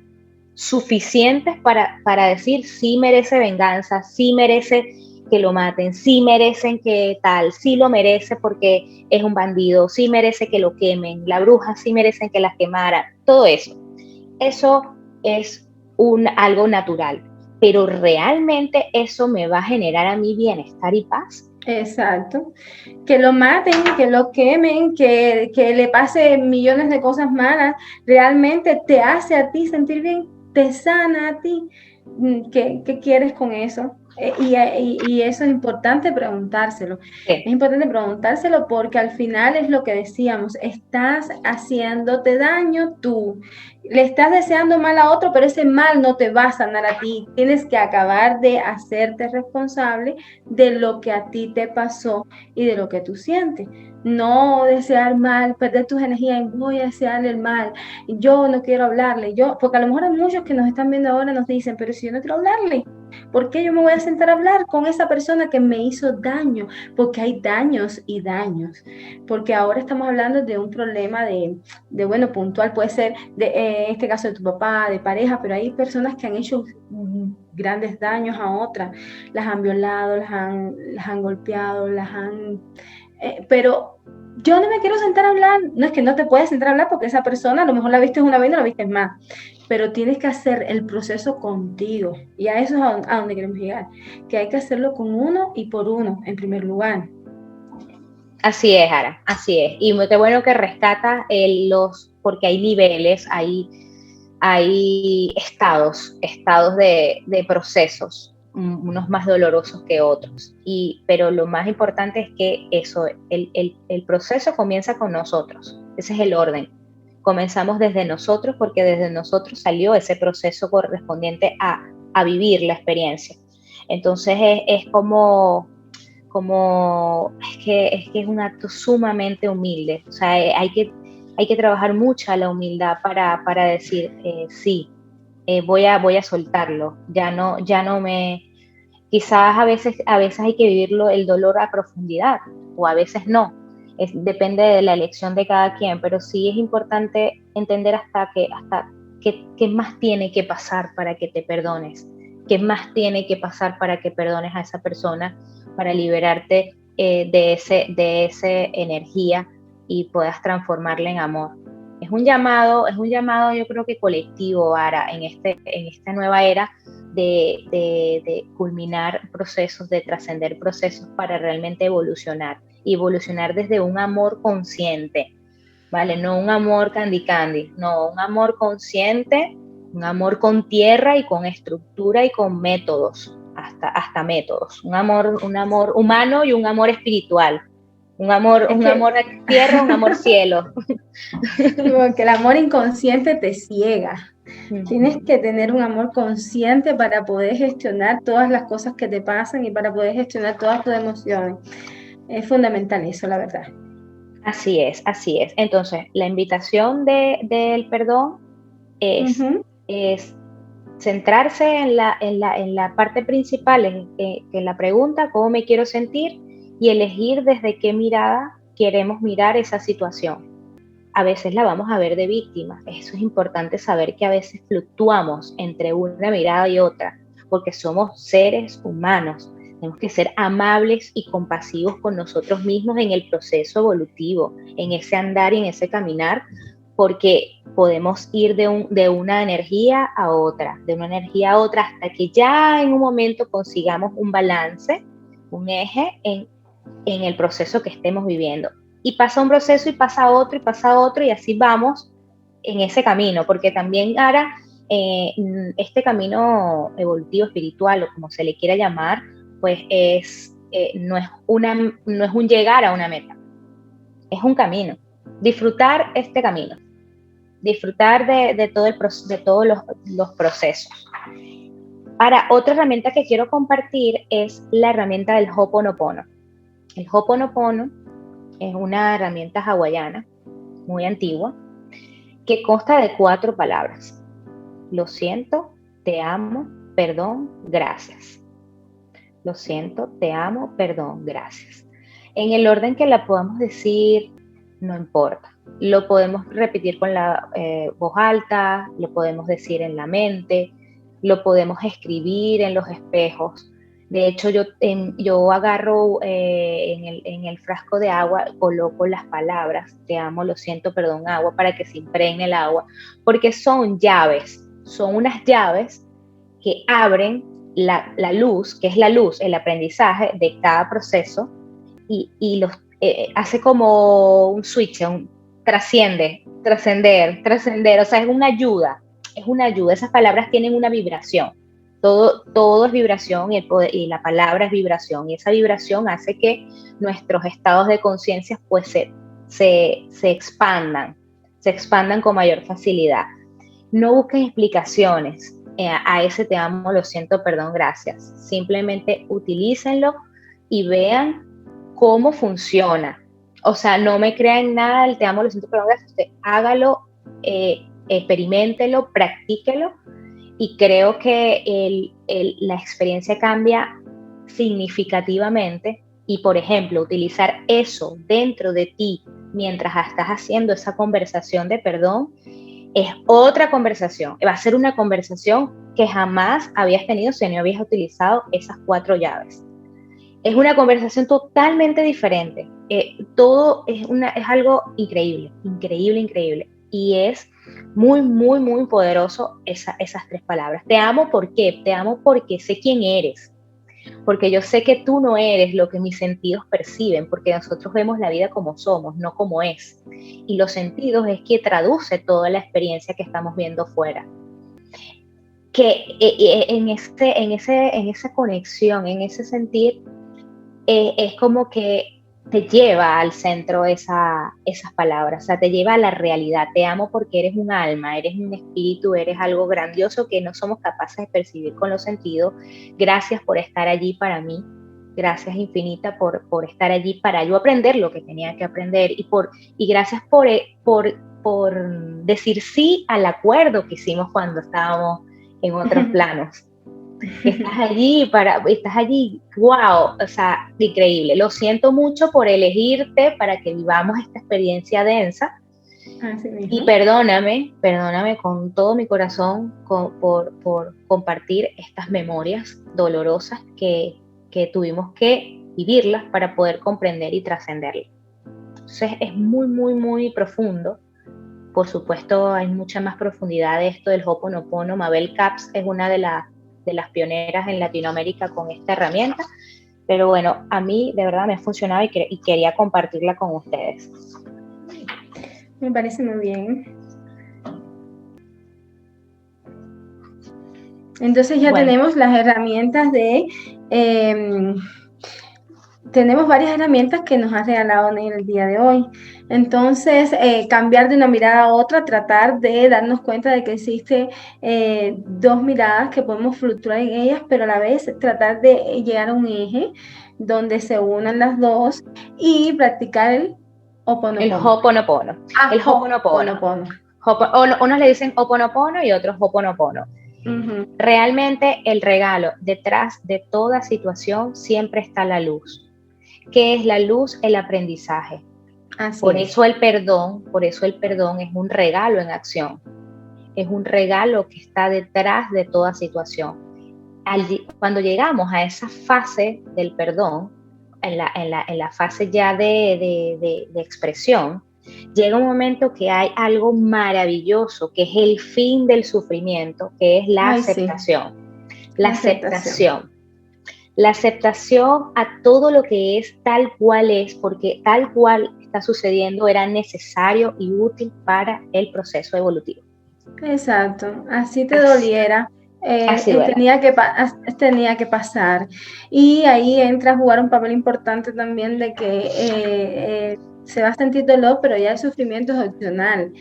suficientes para decir sí merece venganza, sí merece que lo maten, sí merecen que tal, sí lo merece porque es un bandido, sí merece que lo quemen, la bruja sí merecen que la quemaran, todo eso. Eso es algo natural, pero realmente eso me va a generar a mí bienestar y paz. Exacto. Que lo maten, que lo quemen, que le pase millones de cosas malas, realmente te hace a ti sentir bien, te sana a ti. ¿Qué quieres con eso? Y eso es importante preguntárselo. Sí. Es importante preguntárselo porque al final es lo que decíamos, estás haciéndote daño tú. Le estás deseando mal a otro, pero ese mal no te va a sanar a ti. Tienes que acabar de hacerte responsable de lo que a ti te pasó y de lo que tú sientes. No desear mal, perder tus energías en voy a desearle el mal, yo no quiero hablarle, porque a lo mejor hay muchos que nos están viendo ahora nos dicen, pero si yo no quiero hablarle, ¿por qué yo me voy a sentar a hablar con esa persona que me hizo daño? Porque hay daños y daños, porque ahora estamos hablando de un problema bueno, puntual, puede ser en este caso de tu papá, de pareja, pero hay personas que han hecho grandes daños a otras, las han violado, las han golpeado, pero yo no me quiero sentar a hablar. No es que no te puedes sentar a hablar porque esa persona a lo mejor la viste una vez y no la viste más, pero tienes que hacer el proceso contigo, y a eso es a donde queremos llegar, que hay que hacerlo con uno y por uno en primer lugar. Así es, Ara, así es. Y qué bueno que rescata porque hay niveles, hay estados de procesos, unos más dolorosos que otros. Pero lo más importante es que el proceso comienza con nosotros. Ese es el orden. Comenzamos desde nosotros porque desde nosotros salió ese proceso correspondiente a vivir la experiencia. Entonces es es un acto sumamente humilde. O sea, hay que trabajar mucha la humildad para decir sí, voy a soltarlo. Ya no me. Quizás a veces hay que vivirlo el dolor a profundidad o a veces no. Depende de la elección de cada quien, pero sí es importante entender hasta qué más tiene que pasar para que te perdones, qué más tiene que pasar para que perdones a esa persona, para liberarte de esa energía y puedas transformarla en amor. Es un llamado yo creo que colectivo, Ara, en esta nueva era de culminar procesos, de trascender procesos para realmente evolucionar desde un amor consciente, ¿vale? No un amor candy, no, un amor consciente, un amor con tierra y con estructura y con métodos, hasta métodos, un amor humano y un amor espiritual, Un amor a tierra, un amor cielo. Porque el amor inconsciente te ciega. Tienes que tener un amor consciente para poder gestionar todas las cosas que te pasan y para poder gestionar todas tus emociones. Es fundamental eso, la verdad. Así es, así es. Entonces, la invitación del perdón es centrarse en la parte principal, en la pregunta, ¿cómo me quiero sentir? Y elegir desde qué mirada queremos mirar esa situación. A veces la vamos a ver de víctima. Eso es importante saber que a veces fluctuamos entre una mirada y otra, porque somos seres humanos. Tenemos que ser amables y compasivos con nosotros mismos en el proceso evolutivo, en ese andar y en ese caminar, porque podemos ir de una energía a otra, de una energía a otra, hasta que ya en un momento consigamos un balance, un eje en el proceso que estemos viviendo. Y pasa un proceso y pasa otro y así vamos en ese camino, porque también ahora este camino evolutivo espiritual, o como se le quiera llamar, pues no es un llegar a una meta, es un camino. Disfrutar este camino, disfrutar de todos los procesos. Ahora, otra herramienta que quiero compartir es la herramienta del Ho'oponopono. El Ho'oponopono es una herramienta hawaiana muy antigua que consta de 4 palabras. Lo siento, te amo, perdón, gracias. Lo siento, te amo, perdón, gracias. En el orden que la podamos decir, no importa. Lo podemos repetir con la voz alta, lo podemos decir en la mente, lo podemos escribir en los espejos. De hecho, yo agarro en el frasco de agua, coloco las palabras, te amo, lo siento, perdón, agua, para que se impregne el agua, porque son llaves, son unas llaves que abren la luz, que es la luz, el aprendizaje de cada proceso, y los hace como un switch, trascender, o sea, es una ayuda, esas palabras tienen una vibración. Todo es vibración y la palabra es vibración, y esa vibración hace que nuestros estados de conciencia pues se expandan con mayor facilidad. No busquen explicaciones a ese te amo, lo siento, perdón, gracias. Simplemente utilícenlo y vean cómo funciona. O sea, no me crean nada del te amo, lo siento, perdón, gracias. Usted hágalo, experiméntelo, practíquelo, y creo que la experiencia cambia significativamente. Y, por ejemplo, utilizar eso dentro de ti mientras estás haciendo esa conversación de perdón es otra conversación. Va a ser una conversación que jamás habías tenido si no habías utilizado esas 4 llaves. Es una conversación totalmente diferente. Todo es algo increíble. Y es muy, muy, muy poderoso esas 3 palabras. Te amo, ¿por qué? Te amo porque sé quién eres. Porque yo sé que tú no eres lo que mis sentidos perciben, porque nosotros vemos la vida como somos, no como es. Y los sentidos es que traduce toda la experiencia que estamos viendo fuera. Que en esa conexión, en ese sentir, es como que te lleva al centro esas palabras, o sea, te lleva a la realidad. Te amo porque eres un alma, eres un espíritu, eres algo grandioso que no somos capaces de percibir con los sentidos. Gracias por estar allí para mí. Gracias infinita por estar allí para yo aprender lo que tenía que aprender, y gracias por decir sí al acuerdo que hicimos cuando estábamos en otros planos. Estás allí, wow, o sea, increíble. Lo siento mucho por elegirte para que vivamos esta experiencia densa. Y perdóname con todo mi corazón por compartir estas memorias dolorosas que tuvimos que vivirlas para poder comprender y trascenderlas. Entonces es muy, muy, muy profundo. Por supuesto, hay mucha más profundidad de esto del Ho'oponopono. Mabel Capps es una de las pioneras en Latinoamérica con esta herramienta, pero bueno, a mí de verdad me ha funcionado y quería compartirla con ustedes. Me parece muy bien. Entonces ya tenemos las herramientas de tenemos varias herramientas que nos ha regalado en el día de hoy. Entonces, cambiar de una mirada a otra, tratar de darnos cuenta de que existe dos miradas que podemos fluctuar en ellas, pero a la vez tratar de llegar a un eje donde se unan las dos y practicar el Ho'oponopono. El Ho'oponopono. El Ho'oponopono. Unos le dicen Ho'oponopono y otros Ho'oponopono. Realmente el regalo detrás de toda situación siempre está la luz. ¿Qué es la luz? El aprendizaje. Por eso el perdón es un regalo en acción. Es un regalo que está detrás de toda situación. Cuando llegamos a esa fase del perdón, en la fase ya de expresión, llega un momento que hay algo maravilloso, que es el fin del sufrimiento, que es la aceptación. Sí. La aceptación. La aceptación a todo lo que es tal cual es, porque tal cual está sucediendo era necesario y útil para el proceso evolutivo. Exacto, así te doliera. Tenía que pasar. Y ahí entra a jugar un papel importante también de que se va a sentir dolor, pero ya el sufrimiento es opcional.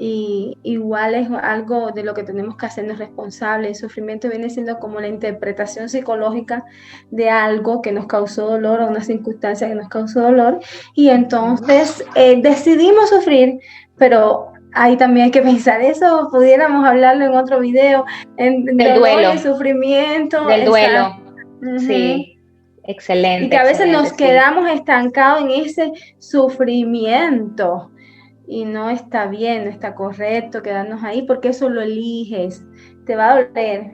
Y igual es algo de lo que tenemos que hacernos responsables. El sufrimiento viene siendo como la interpretación psicológica de algo que nos causó dolor o una circunstancia que nos causó dolor. Y entonces decidimos sufrir, pero ahí también hay que pensar eso, pudiéramos hablarlo en otro video, del duelo, el sufrimiento. Del duelo, sí, excelente. Y que a veces nos quedamos estancados en ese sufrimiento y no está bien, no está correcto quedarnos ahí porque eso lo eliges, te va a doler.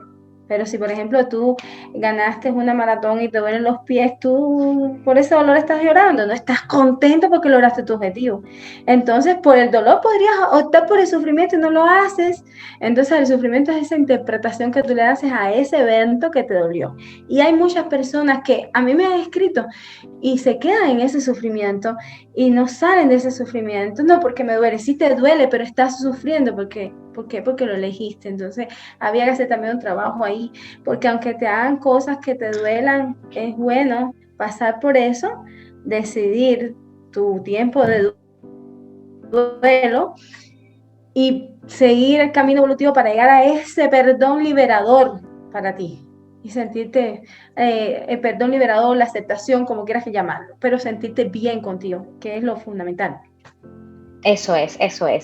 Pero si, por ejemplo, tú ganaste una maratón y te duelen los pies, tú por ese dolor estás llorando, no estás contento porque lograste tu objetivo. Entonces, por el dolor podrías optar por el sufrimiento y no lo haces. Entonces, el sufrimiento es esa interpretación que tú le haces a ese evento que te dolió. Y hay muchas personas que a mí me han escrito y se quedan en ese sufrimiento y no salen de ese sufrimiento. No, porque me duele, sí te duele, pero estás sufriendo. ¿Por qué? Porque lo elegiste. Entonces, había que hacer también un trabajo ahí, porque aunque te hagan cosas que te duelan, es bueno pasar por eso, decidir tu tiempo de duelo y seguir el camino evolutivo para llegar a ese perdón liberador para ti y sentirte el perdón liberador, la aceptación, como quieras que llamarlo, pero sentirte bien contigo, que es lo fundamental. Eso es.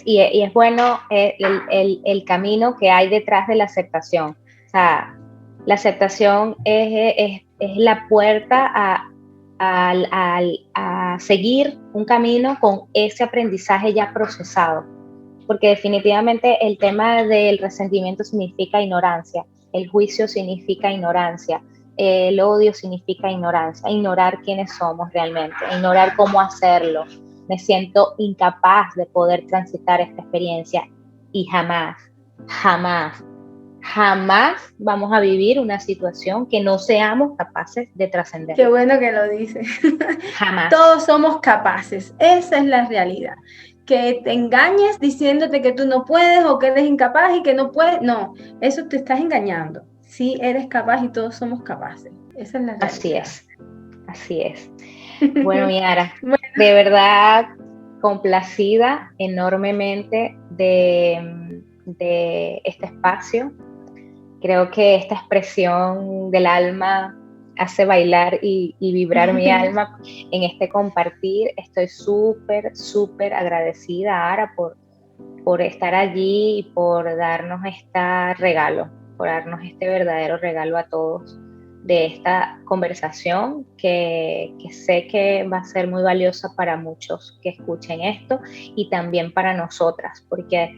Y es bueno el camino que hay detrás de la aceptación. O sea, la aceptación es la puerta a seguir un camino con ese aprendizaje ya procesado. Porque definitivamente el tema del resentimiento significa ignorancia, el juicio significa ignorancia, el odio significa ignorancia, ignorar quiénes somos realmente, ignorar cómo hacerlo. Me siento incapaz de poder transitar esta experiencia y jamás vamos a vivir una situación que no seamos capaces de trascender. Qué bueno que lo dices. Jamás. Todos somos capaces, esa es la realidad. Que te engañes diciéndote que tú no puedes o que eres incapaz y que no puedes, no, eso te estás engañando. Sí eres capaz y todos somos capaces, esa es la realidad. Así es. Bueno, Yara, de verdad complacida enormemente de este espacio. Creo que esta expresión del alma hace bailar y vibrar mi alma en este compartir. Estoy súper agradecida, Ara, por estar allí y por darnos este regalo, por darnos este verdadero regalo a todos de esta conversación que sé que va a ser muy valiosa para muchos que escuchen esto y también para nosotras, porque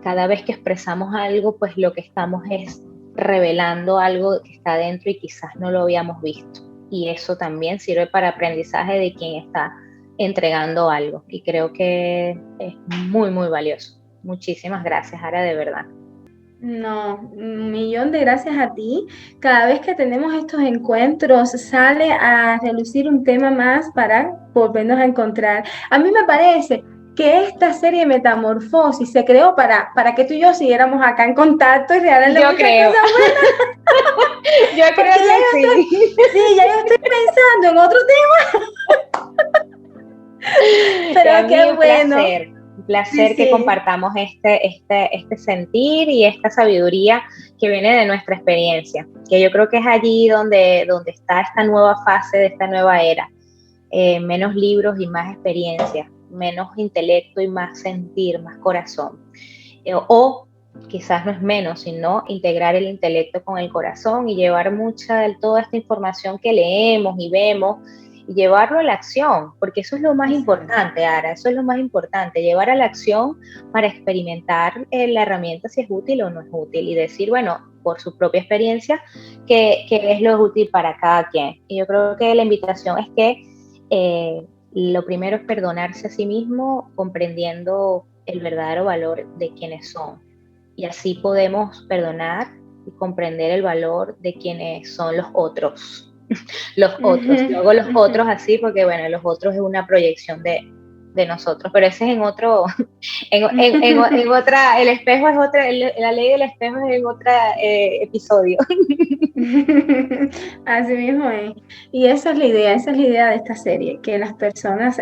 cada vez que expresamos algo, pues lo que estamos es revelando algo que está dentro y quizás no lo habíamos visto. Y eso también sirve para aprendizaje de quien está entregando algo. Y creo que es muy valioso. Muchísimas gracias, Ara, de verdad. No, 1.000.000 de gracias a ti. Cada vez que tenemos estos encuentros sale a relucir un tema más para volvernos a encontrar. A mí me parece que esta serie Metamorfosis se creó para que tú y yo siguiéramos acá en contacto y regalarle muchas cosas buenas. Yo creo que sí. Sí, ya yo estoy pensando en otro tema. Pero qué bueno. Un placer que compartamos este sentir y esta sabiduría que viene de nuestra experiencia, que yo creo que es allí donde está esta nueva fase de esta nueva era. Menos libros y más experiencia, menos intelecto y más sentir, más corazón. O quizás no es menos, sino integrar el intelecto con el corazón y llevar mucha de toda esta información que leemos y vemos y llevarlo a la acción, porque eso es lo más importante, Ara, eso es lo más importante, llevar a la acción para experimentar la herramienta si es útil o no es útil y decir, bueno, por su propia experiencia, qué es lo útil para cada quien. Y yo creo que la invitación es que lo primero es perdonarse a sí mismo, comprendiendo el verdadero valor de quienes son. Y así podemos perdonar y comprender el valor de quienes son los otros. Los otros, luego los otros así, porque bueno, los otros es una proyección de nosotros, pero ese es en otro, en otra, el espejo es otra, la ley del espejo es en otro episodio. Así mismo es. Y esa es la idea de esta serie, que las personas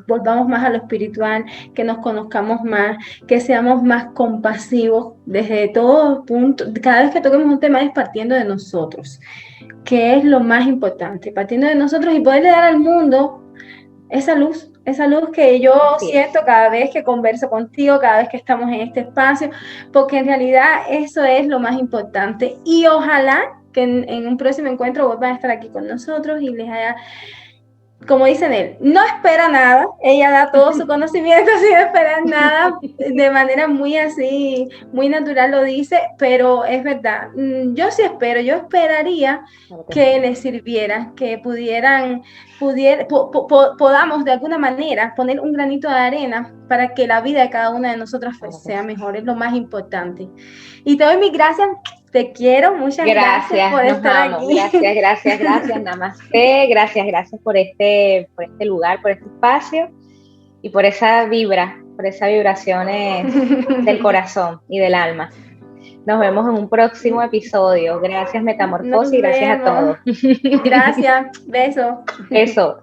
volvamos más a lo espiritual, que nos conozcamos más, que seamos más compasivos desde todo punto. Cada vez que toquemos un tema es partiendo de nosotros, que es lo más importante, partiendo de nosotros y poderle dar al mundo esa luz que yo siento cada vez que converso contigo, cada vez que estamos en este espacio, porque en realidad eso es lo más importante. Y ojalá que en un próximo encuentro vuelvan a estar aquí con nosotros y les haya, como dicen él, no espera nada, ella da todo su conocimiento sin esperar nada, de manera muy así, muy natural lo dice, pero es verdad, yo sí espero, yo esperaría que les sirviera, que podamos de alguna manera poner un granito de arena para que la vida de cada una de nosotras sea mejor, es lo más importante. Y te doy mis gracias. Te quiero, muchas gracias por estar aquí. Gracias, namaste, gracias por este lugar, por este espacio y por esa vibraciones del corazón y del alma. Nos vemos en un próximo episodio. Gracias, Metamorfosis, y gracias a todos. Gracias, beso. Beso.